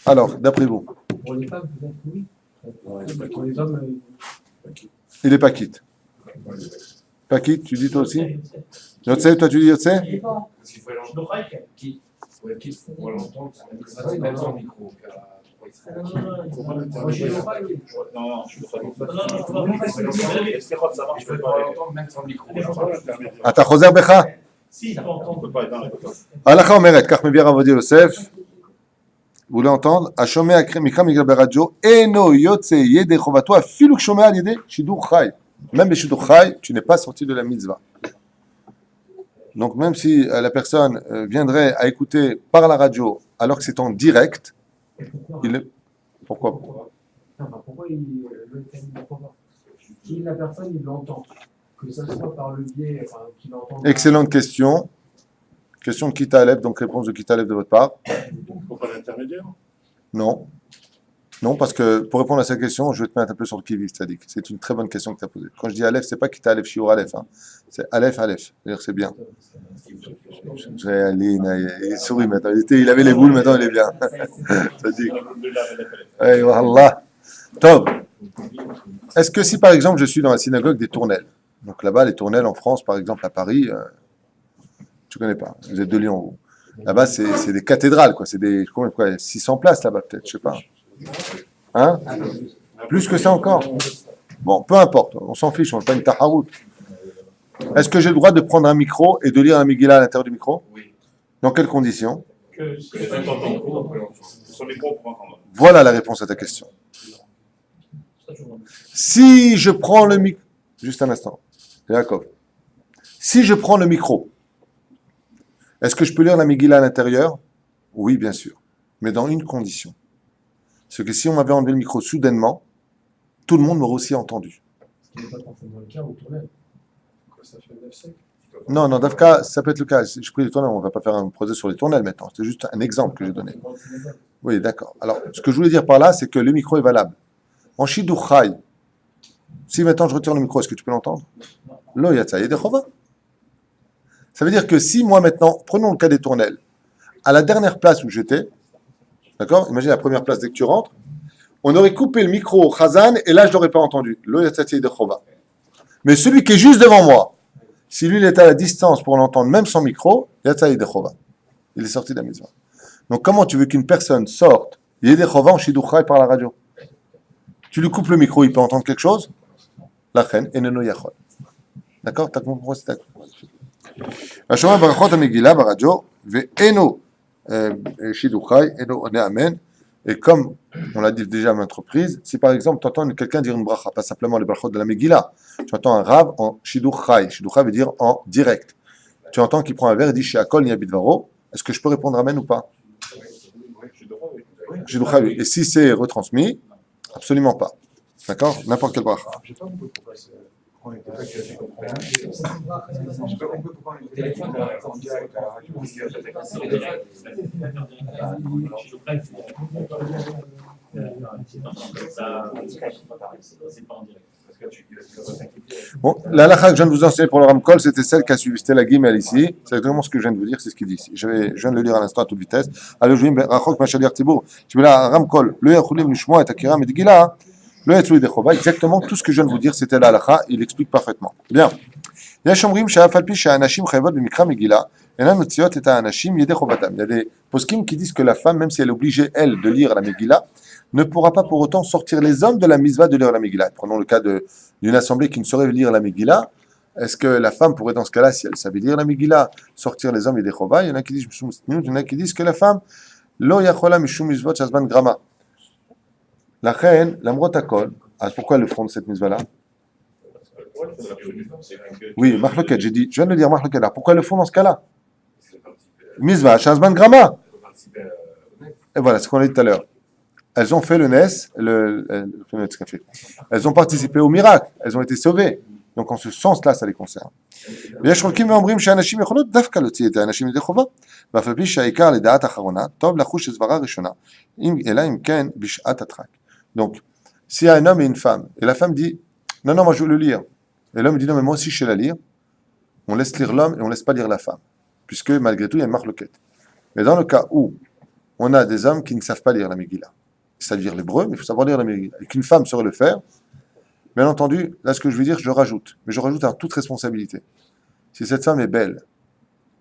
Alors, d'après vous, Pour les femmes, peut-être oui. Pour les hommes, il est pas quitte. Pas quitte, tu dis toi aussi? Yotse, toi tu dis Yotse? Parce qu'il faut l'entendre. Qui? Faut l'entendre. Même sans micro. Non, je suis pas même sans micro. אתה חוזר בך? Si, il peut entendre. On peut pas éteindre. ההלכה אומרת, כך מביא הרב עובדיה יוסף, vous voulez entendre? השומע מקרא מגילה ברדיו, אינו יוצא ידי חובתו, אפילו כשומע על ידי שידור חי. Même les שידור חי, tu n'es pas sorti de la mitzvah. Donc même si la personne viendrait à écouter par la radio, alors que c'est en direct, pourquoi? Pourquoi il le termine pas? Si la personne, il l'entend, que ça soit par le biais, enfin, qu'il entend. Excellente question. Question de Kita Aleph, donc réponse de Kita Aleph de votre part. Faut pas l'intermédiaire. Non. Non, parce que pour répondre à cette question, je vais te mettre un peu sur le qui-vive, c'est-à-dire que c'est une très bonne question que tu as posée. Quand je dis Aleph, c'est pas Kita Aleph, Shiur Aleph. Hein. C'est Aleph, Aleph. C'est-à-dire c'est bien. Il sourit maintenant. Il avait les boules, maintenant il est bien. C'est-à-dire. Hey, wallah. Top. Est-ce que si par exemple je suis dans la synagogue des Tournelles, donc là-bas les Tournelles en France, par exemple à Paris, tu connais pas, vous êtes de Lyon, vous. Là-bas c'est des cathédrales, quoi. C'est des quoi, 600 places là-bas peut-être, je sais pas. Hein? Plus que ça encore. Bon, peu importe, on s'en fiche, on n'est pas une taharout. Est-ce que j'ai le droit de prendre un micro et de lire un Megillah à l'intérieur du micro? Oui. Dans quelles conditions? Son micro pour entendre. Voilà la réponse à ta question. Si je prends le micro... Juste un instant. Jacob. Si je prends le micro, est-ce que je peux lire la Megillah à l'intérieur? Oui, bien sûr. Mais dans une condition. C'est que si on m'avait enlevé le micro soudainement, tout le monde m'aurait aussi entendu. Ce qui n'est pas forcément le cas au tournel. Ça fait 9 siècles. Non, Davka, ça peut être le cas. Je prie les tournelles, on ne va pas faire un projet sur les tournelles maintenant. C'est juste un exemple que j'ai donné. Oui, d'accord. Alors, ce que je voulais dire par là, c'est que le micro est valable. En Shidur Chai, si maintenant je retire le micro, est-ce que tu peux l'entendre? Lo yatsa yedechova. Ça veut dire que si moi maintenant, prenons le cas des tournelles, à la dernière place où j'étais, d'accord? Imagine la première place dès que tu rentres, on aurait coupé le micro au Chazan et là je l'aurais pas entendu. Lo yatsa yedechova. Mais celui qui est juste devant moi, si lui il est à la distance pour l'entendre même sans micro, yatsa yedechova. Il est sorti de la mitzvah. Donc comment tu veux qu'une personne sorte yedechova en Shidur Chai par la radio? Tu lui coupes le micro, il peut entendre quelque chose? La chen, eneno yachol. D'accord? T'as compris pourquoi c'est d'accord? Vashoma barachot ha-megillah baradio, ve'eno shidur chai, eno one amen. Et comme on l'a dit déjà à maintes reprises, si par exemple tu entends quelqu'un dire une bracha, pas simplement les brachot de la Megillah, tu entends un rave en shidur chai. Shidur chai veut dire en direct. Tu entends qu'il prend un verre et dit she'akol niyabidvaro, est-ce que je peux répondre amen ou pas? Shidur chai, oui. Et si c'est retransmis, absolument pas. D'accord? N'importe quel bracha. Je sais pas pourquoi c'est. Oui, C'est ça que j'ai compris. on peut pas Au téléphone, en direct à la radio, parce que c'est les direct. C'est pas en direct. Parce que tu Bon, la halakha que je viens de vous enseigner pour le Ramkol, c'était celle qui a suivi, c'était la Gimel ici. C'est exactement ce que je viens de vous dire, c'est ce qu'il dit ici. Je viens de le lire à l'instant à toute vitesse. Alors, je viens Rachok Machalir Tibour. Je vais là, Ramkol, le Yachulim, Nishmoa et Akira Medigila, le Yatsui de Chova. Exactement tout ce que je viens de vous dire, c'était la halakha. Il explique parfaitement. Bien. Il y a Shomrim, Sha'afalpi, Sha'anashim, Chayvot, Bimikra, Megillah. Et là, Motziot et Anashim, Yede Chovatam. Il y a des poskim qui disent que la femme, même si elle est obligée, elle, de lire la Megillah, ne pourra pas pour autant sortir les hommes de la misva de lire la Megillah. Prenons le cas d'une assemblée qui ne saurait lire la Megillah. Est-ce que la femme pourrait, dans ce cas-là, si elle savait lire la Megillah, sortir les hommes et des chova? Il y en a qui disent, il y en a qui disent que la femme, lo yachola mishum misvot shazman grama. La reine, la mrotakol. Ah, pourquoi le font de cette misva-là? Oui, Mahloket, j'ai dit, je viens de le dire Mahloket. Alors pourquoi le font dans ce cas-là? Misva shazman grama. Et voilà, c'est ce qu'on a dit tout à l'heure. Elles ont fait le NES, elles ont participé au miracle, elles ont été sauvées. Donc en ce sens-là, ça les concerne. ויש חולקים ואומרים שאנשים יכולות דווקא להוציא את האנשים ידי חובה, ואף על פי שהעיקר לדעת אחרונה, טוב לחוש סברה ראשונה, אלא אם כן בשעת הדחק. Donc, s'il y a un homme et une femme, et la femme dit, non, moi je veux le lire, et l'homme dit, non, mais moi aussi je sais la lire, on laisse lire l'homme et on ne laisse pas lire la femme, puisque malgré tout, il y a une marloquette. Mais dans le cas où on a des hommes qui ne savent pas lire la Megillah, ils savent lire l'hébreu, mais il faut savoir lire la Megillah, et qu'une femme saurait le faire, bien entendu, là ce que je veux dire, je le rajoute, mais je rajoute à toute responsabilité. Si cette femme est belle,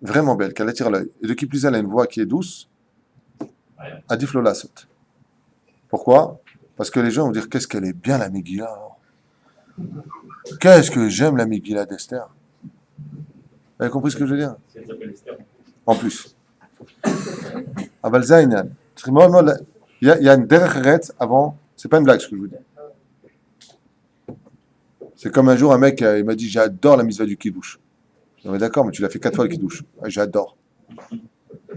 vraiment belle, qu'elle attire l'œil, et de qui plus elle a une voix qui est douce, adif lo lasot. Pourquoi? Parce que les gens vont dire, qu'est-ce qu'elle est bien la Megillah. Qu'est-ce que j'aime la Megillah d'Esther. Vous avez compris ce que je veux dire? En plus. Aval Zainyan. Il y a une derech avant, c'est pas une blague ce que je vous dis. C'est comme un jour un mec, il m'a dit, j'adore la misva du kidouche. Je dis, d'accord, mais tu l'as fait 4 fois le kidouche. Ouais, j'adore.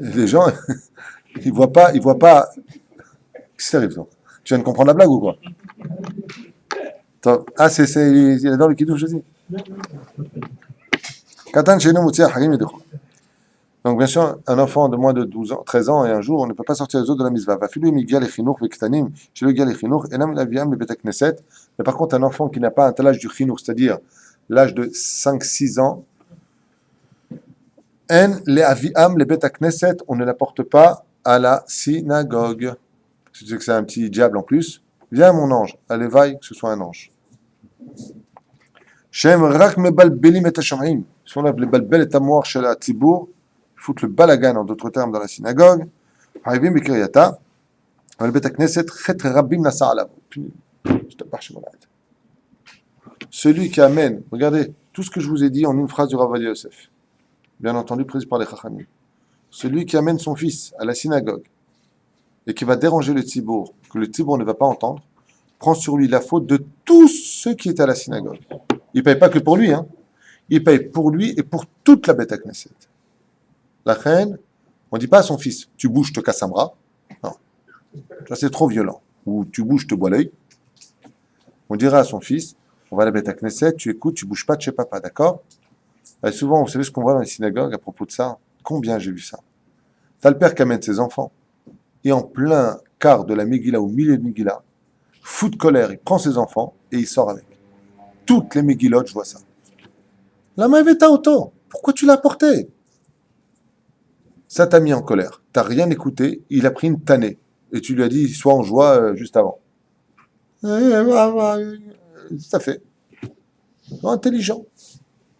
Et les gens, ils voient pas. Qu'est-ce qui arrive, toi? Tu viens de comprendre la blague ou quoi? Ah, il adore le kidouche aussi. Katan chez nous, Moutia, Harim et Decho. Donc, bien sûr, un enfant de moins de 12 ans, 13 ans et un jour, on ne peut pas sortir les autres de la misva. Mais par contre, un enfant qui n'a pas un tel âge du chinour, c'est-à-dire l'âge de 5-6 ans, on ne l'apporte pas à la synagogue. Tu sais que c'est un petit diable en plus. Viens, mon ange, allez, vaille, que ce soit un ange. Shem rak mebalbelim et hashamaim. Si on a le balbel et amour chez la tzibour, foutent le balagan, en d'autres termes, dans la synagogue. Harivim bekiryata. Le bet knesset chet rabim nasa alav. Celui qui amène, regardez, tout ce que je vous ai dit en une phrase du Rav Ovadia Yosef, bien entendu prise par les Chachamim. Celui qui amène son fils à la synagogue et qui va déranger le tzibour, que le tzibour ne va pas entendre, prend sur lui la faute de tous ceux qui étaient à la synagogue. Il ne paye pas que pour lui, hein. Il paye pour lui et pour toute la Beth Knesset. La reine, on ne dit pas à son fils, tu bouges, je te casse un bras. Non. Ça, c'est trop violent. Ou tu bouges, je te bois l'œil. On dira à son fils, on va à la Beth Knesset, tu écoutes, tu bouges pas de chez papa, d'accord? Et souvent, vous savez ce qu'on voit dans les synagogues à propos de ça? Combien j'ai vu ça? T'as le père qui amène ses enfants, et en plein quart de la Megillah, au milieu de Megillah, fou de colère, il prend ses enfants et il sort avec. Toutes les Megillotes, je vois ça. La maïveta auto, pourquoi tu l'as apporté? Ça t'a mis en colère. T'as rien écouté, il a pris une tannée. Et tu lui as dit, sois en joie juste avant. C'est à fait. Intelligent.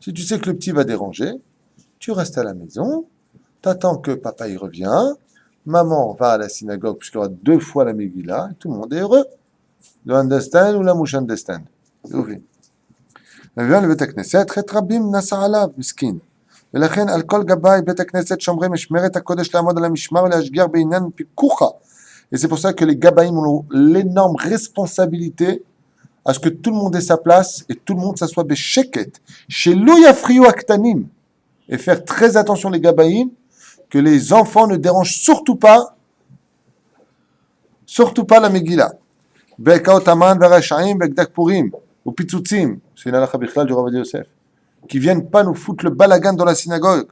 Si tu sais que le petit va déranger, tu restes à la maison, t'attends que papa y revient, maman va à la synagogue, puisqu'il y aura 2 fois la Megillah, et tout le monde est heureux. You understand ou la mouche understand? Oui. לבית הכנסת, חטא רבים נסע עליו, מסכין. ולכן על כל גבאי בית הכנסת שומרי משמרת הקודש לעמוד על המשמר ולהשגיח בעניין פיקוחה. Et c'est pour ça que les gabaïm ont l'énorme responsabilité à ce que tout le monde ait sa place et tout le monde s'assoit bécheket. Chez l'ouyafriou aktanim. Et faire très attention les gabaïm, que les enfants ne dérangent surtout pas la Megillah. Bekaot aman verashaim bekdak purim. ou pitzoutsim, c'est une halakha bichlal du Rav Ovadia Yosef, qui viennent pas nous foutre le balagan dans la synagogue,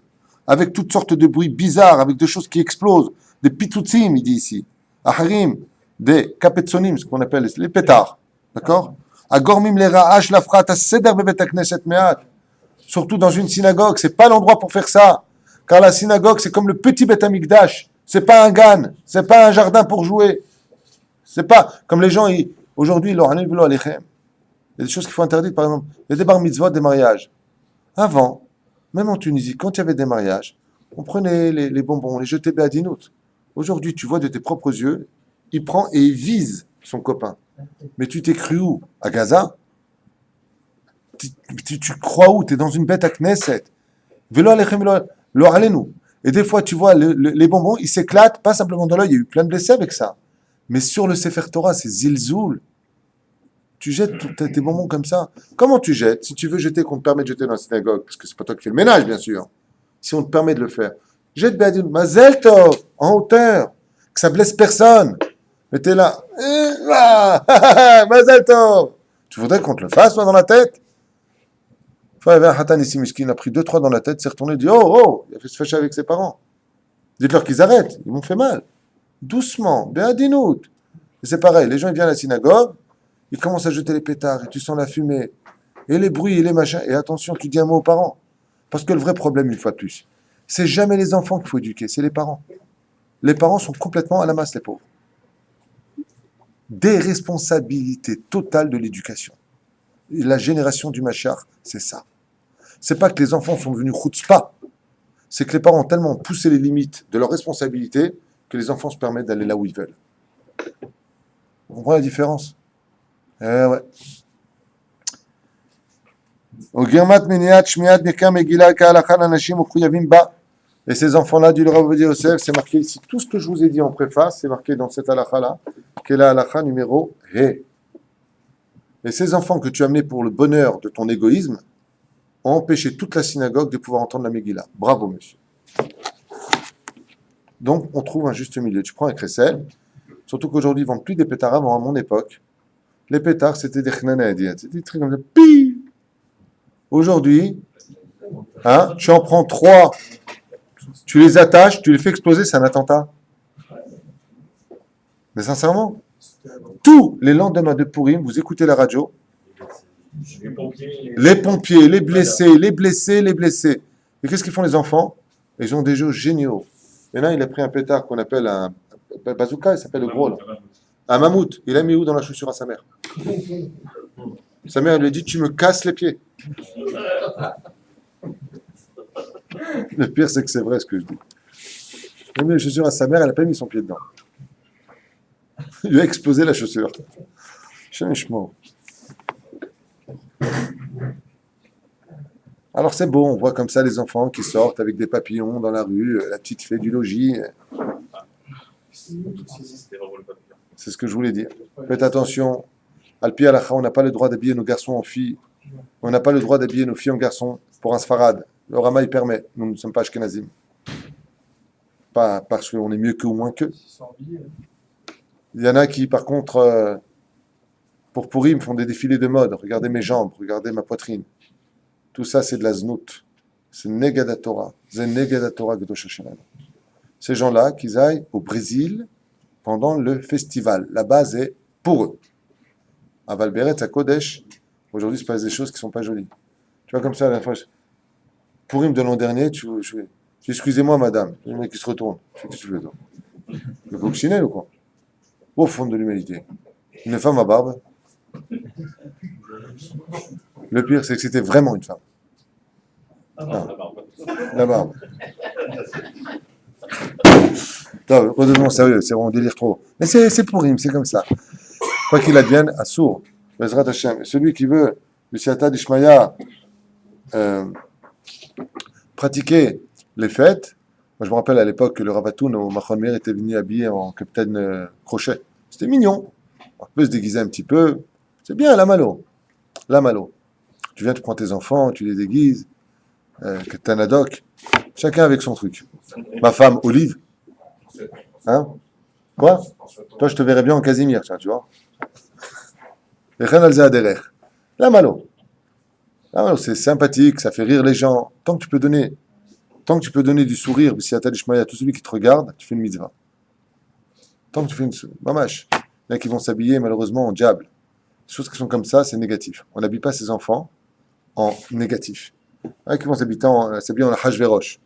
avec toutes sortes de bruits bizarres, avec des choses qui explosent, des pitzoutsim, il dit ici, aharim, des kapetsonim, ce qu'on appelle les pétards, d'accord? Agormim le ra'ash lafrat as-seder bebet hakneset me'at. Surtout dans une synagogue, c'est pas l'endroit pour faire ça, car la synagogue c'est comme le petit Beth Amikdash, c'est pas un gan, c'est pas un jardin pour jouer, c'est pas comme les gens aujourd'hui, il y a des choses qu'il faut interdire, par exemple, il y a des bar mitzvot, des mariages. Avant, même en Tunisie, quand il y avait des mariages, on prenait les bonbons, on les jetait béadinout. Aujourd'hui, tu vois de tes propres yeux, il prend et il vise son copain. Mais tu t'es cru où? À Gaza? Tu crois où? Tu es dans une bête à Knesset. Velo alechem, lo alenu. Et des fois, tu vois, les bonbons, ils s'éclatent, pas simplement dans l'œil, il y a eu plein de blessés avec ça. Mais sur le Sefer Torah, c'est zilzoul. Tu jettes tes bonbons comme ça. Comment tu jettes? Si tu veux jeter, qu'on te permet de jeter dans la synagogue, parce que c'est pas toi qui fais le ménage, bien sûr. Si on te permet de le faire. Jette Béadine, Mazel Tov, en hauteur, que ça blesse personne. Mais t'es là, Mazel Tov. Tu voudrais qu'on te le fasse, toi, dans la tête? Il y avait un Hatan ici, Mishkin, il a pris 2-3 dans la tête, s'est retourné, il dit, oh, il a fait se fâcher avec ses parents. Dites-leur qu'ils arrêtent, ils m'ont fait mal. Doucement, Béadinout. Et c'est pareil, les gens ils viennent à la synagogue, ils commencent à jeter les pétards, et tu sens la fumée, et les bruits, et les machins, et attention, tu dis un mot aux parents. Parce que le vrai problème, une fois de plus, c'est jamais les enfants qu'il faut éduquer, c'est les parents. Les parents sont complètement à la masse, les pauvres. Déresponsabilité totale de l'éducation. Et la génération du Machar, c'est ça. C'est pas que les enfants sont devenus chutzpah, c'est que les parents ont tellement poussé les limites de leur responsabilité que les enfants se permettent d'aller là où ils veulent. Vous comprenez la différence? Ouais. Et ces enfants-là, du Rav Ovadia Yosef, c'est marqué ici. Tout ce que je vous ai dit en préface, c'est marqué dans cette halakha-là, qui est la halakha numéro He. Et ces enfants que tu as amenés pour le bonheur de ton égoïsme ont empêché toute la synagogue de pouvoir entendre la Megillah. Bravo, monsieur. Donc, on trouve un juste milieu. Tu prends un crécelle, surtout qu'aujourd'hui, ils ne vendent plus des pétards avant, à mon époque. Les pétards, c'était des chnanadiens. C'était des trucs comme ça. Pi. Aujourd'hui, tu en prends 3, tu les attaches, tu les fais exploser, c'est un attentat. Mais sincèrement, tous les lendemains de Purim, vous écoutez la radio, les pompiers, les blessés. Et qu'est-ce qu'ils font les enfants? Ils ont des jeux géniaux. Maintenant, il a pris un pétard qu'on appelle un bazooka, il s'appelle le gros, là. Un mammouth. Il a mis où dans la chaussure à sa mère? Sa mère lui a dit, tu me casses les pieds. Le pire, c'est que c'est vrai ce que je dis. Il a mis la chaussure à sa mère, elle n'a pas mis son pied dedans. Il lui a explosé la chaussure. Changement. Alors c'est beau, on voit comme ça les enfants qui sortent avec des papillons dans la rue, la petite fée du logis. C'est ce que je voulais dire. Faites attention. Alpi Alakha, on n'a pas le droit d'habiller nos garçons en filles. On n'a pas le droit d'habiller nos filles en garçons pour un sfarad. Le Rama, il permet. Nous ne sommes pas ashkenazim. Pas parce qu'on est mieux qu'eux ou moins qu'eux. Il y en a qui, par contre, pour Purim, font des défilés de mode. Regardez mes jambes, regardez ma poitrine. Tout ça, c'est de la znout. C'est Negadatora. C'est Negadatora Gdosha Shalom. Ces gens-là, qu'ils aillent au Brésil pendant le festival. La base est pour eux. À Valberet, à Kodesh, aujourd'hui, il se passe des choses qui ne sont pas jolies. Tu vois, comme ça, la fois, Purim de l'an dernier, je dis, excusez-moi, madame. Le mec qui se retourne. Qu'est-ce que tu veux, toi? Le coccinelle ou quoi? Au fond de l'humanité. Une femme à barbe. Le pire, c'est que c'était vraiment une femme. Ah, la barbe. Redevenons sérieux, c'est on délire trop. Mais c'est pour rime, c'est comme ça. Quoi qu'il advienne, à sourd. Celui qui veut, le Siata d'Ishmaïa, pratiquer les fêtes. Moi, je me rappelle à l'époque que le Ravatoun au Machon Meir était venu habillé en capitaine Crochet. C'était mignon. On peut se déguiser un petit peu. C'est bien, la malo. La malo. Tu viens, tu prends tes enfants, tu les déguises. Tanadoc. Chacun avec son truc. Ma femme, Olive. Hein? Quoi? Toi, je te verrais bien en Casimir, tiens, tu vois. La malo. La malo, c'est sympathique, ça fait rire les gens. Tant que tu peux donner du sourire, si à tout celui qui te regarde, tu fais une mitzvah. Tant que tu fais une mamash. Il y en a qui vont s'habiller malheureusement en diable. Les choses qui sont comme ça, c'est négatif. On n'habille pas ses enfants en négatif. Il y en a qui vont s'habiller en la hajverosh.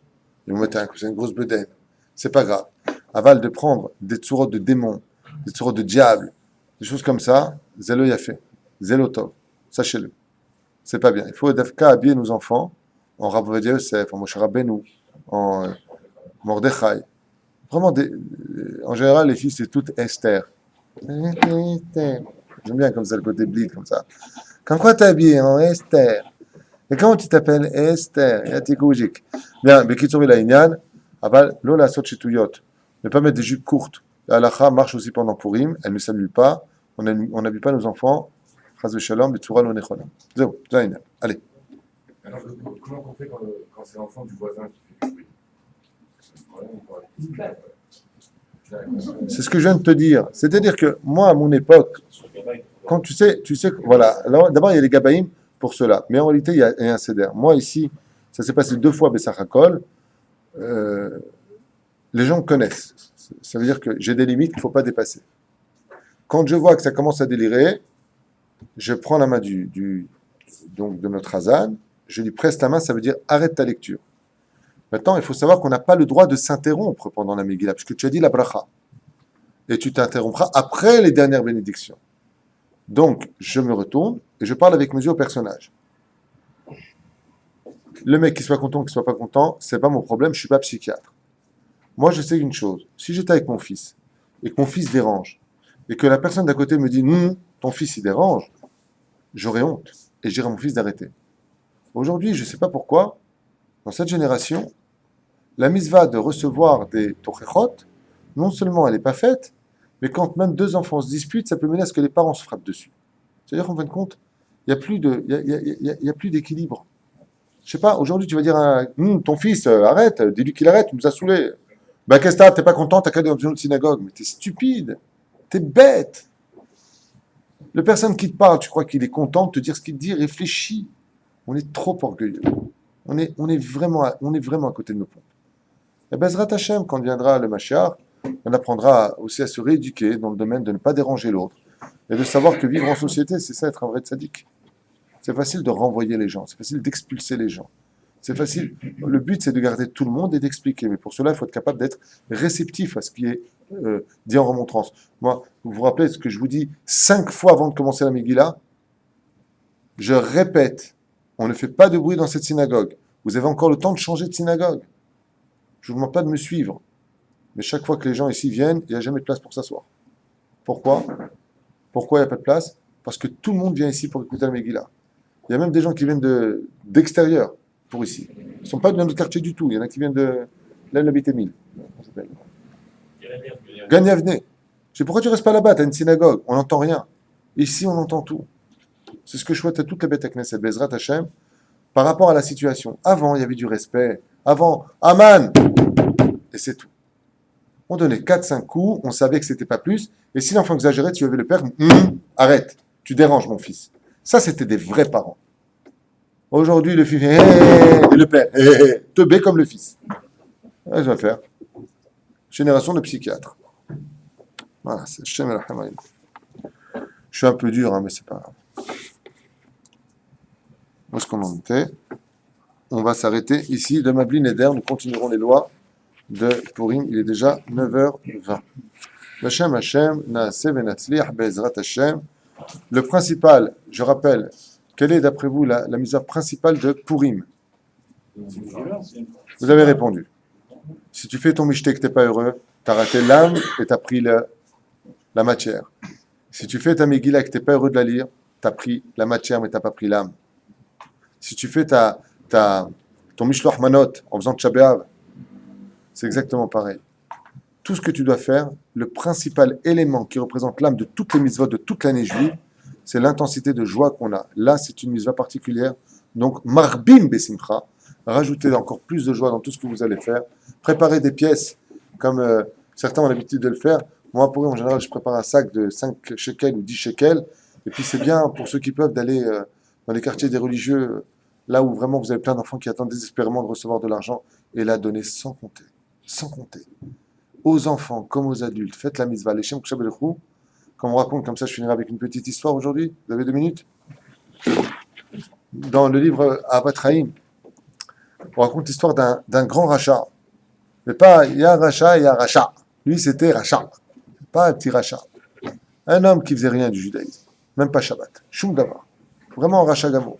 Ils vont mettre une grosse bedaine. C'est pas grave. Aval de prendre des tsurotes de démons, des tsurotes de diable, des choses comme ça, zélo yafé, zélo tov. Sachez-le. C'est pas bien. Il faut d'Afka habiller nos enfants en Rav Ovadia Yosef, en Moshe Rabbeinu, en Mordechai. Vraiment, en général, les filles, c'est toutes Esther. Esther. J'aime bien comme ça, le côté bleed, comme ça. Quand quoi t'es habillé en Esther? Et comment tu t'appelles Esther? Yatikoujik. Bien, Bekitsuri la Inyan, aval, lola sot chituyot. Ne pas mettre des jupes courtes. La halakha marche aussi pendant Purim, elle ne s'annule pas. On n'habille pas nos enfants. Chaz v'shalom, b'tzura lo nechona. Zéro, Zainab. Allez. Alors, comment on fait quand c'est l'enfant du voisin qui fait du bruit? C'est ce que je viens de te dire. C'est-à-dire que moi, à mon époque, quand tu sais, voilà. Alors, d'abord, il y a les gabaïm pour cela. Mais en réalité, il y a un céder. Moi, ici, ça s'est passé 2 fois à Bessachakol. Les gens connaissent. Ça veut dire que j'ai des limites qu'il ne faut pas dépasser. Quand je vois que ça commence à délirer, je prends la main donc de notre Hazan, je lui presse la main, ça veut dire arrête ta lecture. Maintenant, il faut savoir qu'on n'a pas le droit de s'interrompre pendant la Megillah, puisque tu as dit la bracha. Et tu t'interrompras après les dernières bénédictions. Donc, je me retourne et je parle avec mesure au personnage. Le mec qui soit content, qui soit pas content, c'est pas mon problème, je suis pas psychiatre. Moi, je sais une chose. Si j'étais avec mon fils et que mon fils dérange et que la personne d'à côté me dit ton fils il dérange, j'aurais honte et je dirais à mon fils d'arrêter. Aujourd'hui, je ne sais pas pourquoi, dans cette génération, la mitzvah de recevoir des tochechot, non seulement elle n'est pas faite, mais quand même 2 enfants se disputent, ça peut mener à ce que les parents se frappent dessus. C'est-à-dire qu'en fin de compte, il n'y a plus d'équilibre. Je sais pas, aujourd'hui tu vas dire à ton fils, arrête, dis-lui qu'il arrête, tu nous as saoulés. Ben qu'est-ce que t'es pas content, t'as qu'à aller dans une autre synagogue. Mais t'es stupide, t'es bête. La personne qui te parle, tu crois qu'il est content de te dire ce qu'il te dit, réfléchis. On est trop orgueilleux. On est vraiment à côté de nos pompes. Et Bezrat Hashem, quand viendra le Mashiach, on apprendra aussi à se rééduquer dans le domaine de ne pas déranger l'autre et de savoir que vivre en société, c'est ça être un vrai tzaddik. C'est facile de renvoyer les gens, c'est facile d'expulser les gens. C'est facile. Le but, c'est de garder tout le monde et d'expliquer. Mais pour cela, il faut être capable d'être réceptif à ce qui est dit en remontrance. Moi, vous vous rappelez ce que je vous dis 5 fois avant de commencer la Megillah? Je répète, on ne fait pas de bruit dans cette synagogue. Vous avez encore le temps de changer de synagogue. Je ne vous demande pas de me suivre. Mais chaque fois que les gens ici viennent, il n'y a jamais de place pour s'asseoir. Pourquoi? Pourquoi il n'y a pas de place? Parce que tout le monde vient ici pour écouter la Megillah. Il y a même des gens qui viennent d'extérieur pour ici. Ils ne sont pas de notre quartier du tout. Il y en a qui viennent de l'Habitémil. Gagnavne. Je sais pourquoi tu ne restes pas là-bas, tu as une synagogue, on n'entend rien. Ici, on entend tout. C'est ce que je souhaite à toute la Beth Knesset, Bezrat Hashem, par rapport à la situation. Avant, il y avait du respect. Avant, Aman. Et c'est tout. On donnait 4-5 coups, on savait que c'était pas plus. Et si l'enfant exagérait, tu avais le père, arrête, tu déranges mon fils. Ça, c'était des vrais parents. Aujourd'hui, le fils, et le père, teubé comme le fils. Qu'est-ce qu'on va faire? Génération de psychiatres. Voilà, c'est Shem el Hamaïm. Je suis un peu dur, mais c'est pas grave. Où est-ce qu'on en était? On va s'arrêter ici. Demain, Blinéder, nous continuerons les lois de Purim. Il est déjà 9h20. Hashem Hashem, Naaseh venatzliach be'ezrat Hashem. Le principal, je rappelle, quelle est d'après vous la misère principale de Purim? Vous avez répondu. Si tu fais ton mishté que tu n'es pas heureux, tu as raté l'âme et tu as pris la matière. Si tu fais ta Megillah et que tu n'es pas heureux de la lire, tu as pris la matière mais tu n'as pas pris l'âme. Si tu fais ton Mishloach Manot en faisant Tisha B'Av, c'est exactement pareil. Tout ce que tu dois faire, le principal élément qui représente l'âme de toutes les mitzvot de toute l'année juive, c'est l'intensité de joie qu'on a. Là, c'est une mitzvah particulière. Donc, Marbim Besimcha, rajoutez encore plus de joie dans tout ce que vous allez faire. Préparez des pièces, comme certains ont l'habitude de le faire. Moi, pour eux, en général, je prépare un sac de 5 shekels ou 10 shekels. Et puis, c'est bien pour ceux qui peuvent d'aller dans les quartiers des religieux, là où vraiment vous avez plein d'enfants qui attendent désespérément de recevoir de l'argent, et là, donnez sans compter. Sans compter. Aux enfants comme aux adultes, faites la mitzvah. Les Shem Kshabel Chou, comme on raconte, comme ça je finirai avec une petite histoire aujourd'hui. Vous avez 2 minutes? Dans le livre Avat Chaim, on raconte l'histoire d'un grand rachat. Mais pas, il y a un rachat et il y a un rachat. Lui, c'était rachat. Pas un petit rachat. Un homme qui faisait rien du judaïsme. Même pas Shabbat. Shum Davar. Vraiment un rachat gamour.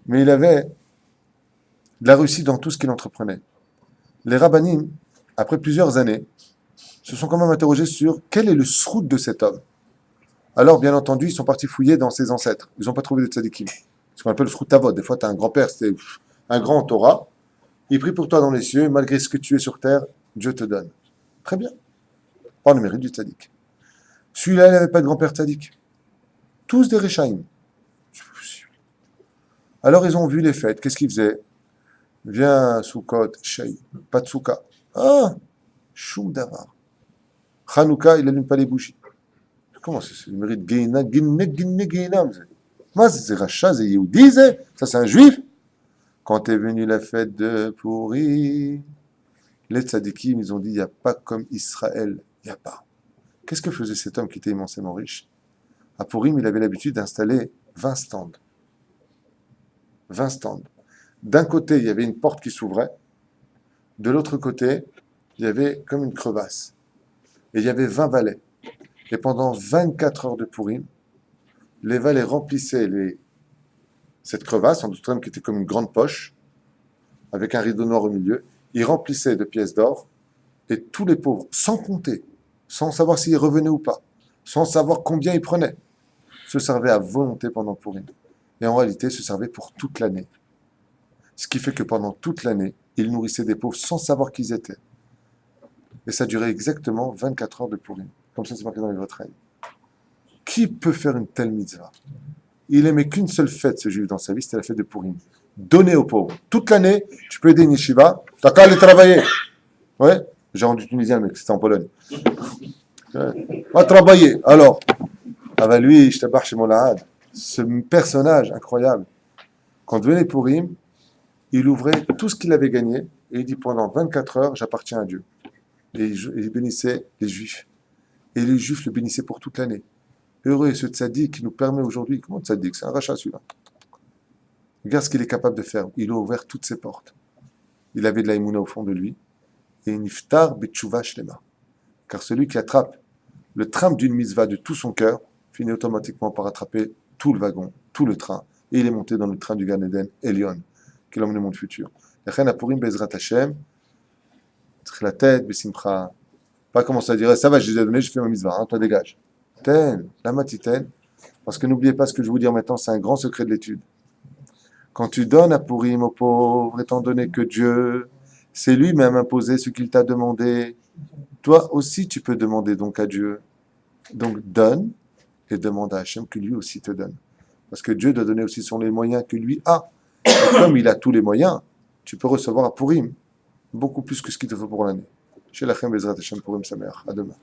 Mais il avait de la réussite dans tout ce qu'il entreprenait. Les rabbanim, après plusieurs années, se sont quand même interrogés sur quel est le srout de cet homme. Alors, bien entendu, ils sont partis fouiller dans ses ancêtres. Ils n'ont pas trouvé de tzadikim. Ce qu'on appelle le srout avod. Des fois, tu as un grand-père, c'était un grand en Torah. Il prie pour toi dans les cieux, malgré ce que tu es sur terre, Dieu te donne. Très bien. Par le mérite du tzadik. Celui-là, il n'avait pas de grand-père tzadik. Tous des Rechaïm. C'est pas possible. Alors, ils ont vu les fêtes. Qu'est-ce qu'ils faisaient? Viens, Soukot, Shei, pas de Souka. Ah, Shum Davar. Hanouka, il n'allume pas les bougies. Comment c'est le mérite Geina, Geina. Moi, c'est Racha, c'est Yehudi, ça c'est un juif. Quand est venue la fête de Pourri, les tzadikim, ils ont dit, il n'y a pas comme Israël, il n'y a pas. Qu'est-ce que faisait cet homme qui était immensément riche? À Purim, il avait l'habitude d'installer 20 stands. 20 stands. D'un côté, il y avait une porte qui s'ouvrait. De l'autre côté, il y avait comme une crevasse. Et il y avait 20 valets. Et pendant 24 heures de Purim, les valets remplissaient cette crevasse, en d'autres termes qui était comme une grande poche, avec un rideau noir au milieu. Ils remplissaient de pièces d'or. Et tous les pauvres, sans compter, sans savoir s'ils revenaient ou pas, sans savoir combien ils prenaient, se servaient à volonté pendant Purim. Et en réalité, se servaient pour toute l'année. Ce qui fait que pendant toute l'année, ils nourrissaient des pauvres sans savoir qui ils étaient. Et ça durait exactement 24 heures de Purim. Comme ça, c'est marqué dans les Votre. Qui peut faire une telle mitzvah? Il aimait qu'une seule fête, ce juif, dans sa vie, c'était la fête de Purim. Donner aux pauvres. Toute l'année, tu peux aider une yeshiva, t'as qu'à aller travailler. Ouais, j'ai rendu tunisien, mais c'était en Pologne. Va travailler. Alors, ah bah lui, je t'abarre chez Molahad. Ce personnage incroyable, quand venait Purim, il ouvrait tout ce qu'il avait gagné et il dit pendant 24 heures, j'appartiens à Dieu. Et il bénissait les Juifs. Et les Juifs le bénissaient pour toute l'année. Heureux est ce tzaddik qui nous permet aujourd'hui. Comment tzaddik? C'est un rachat celui-là. Regarde ce qu'il est capable de faire. Il a ouvert toutes ses portes. Il avait de la émouna au fond de lui. Et niftar betchouva shlema. Car celui qui attrape le train d'une mitzvah de tout son cœur finit automatiquement par attraper tout le wagon, tout le train. Et il est monté dans le train du Gan Eden, Elion, qui l'emmène au monde futur. L'Echen Apurim Bezrat Hashem, la tête, Besimcha. Pas commencer à dire, ça va, je les ai donné, je fais ma mitzvah, hein, toi dégage. Ten, la matiten. Parce que n'oubliez pas ce que je vais vous dire maintenant, c'est un grand secret de l'étude. Quand tu donnes à Purim aux pauvres, étant donné que Dieu, c'est lui-même imposé ce qu'il t'a demandé, toi aussi tu peux demander donc à Dieu. Donc donne et demande à Hachem que lui aussi te donne. Parce que Dieu doit donner aussi les moyens que lui a. Et comme il a tous les moyens, tu peux recevoir à Purim beaucoup plus que ce qu'il te faut pour l'année. Chez Lachem Bezrat Hashem Purim Sameach. À demain.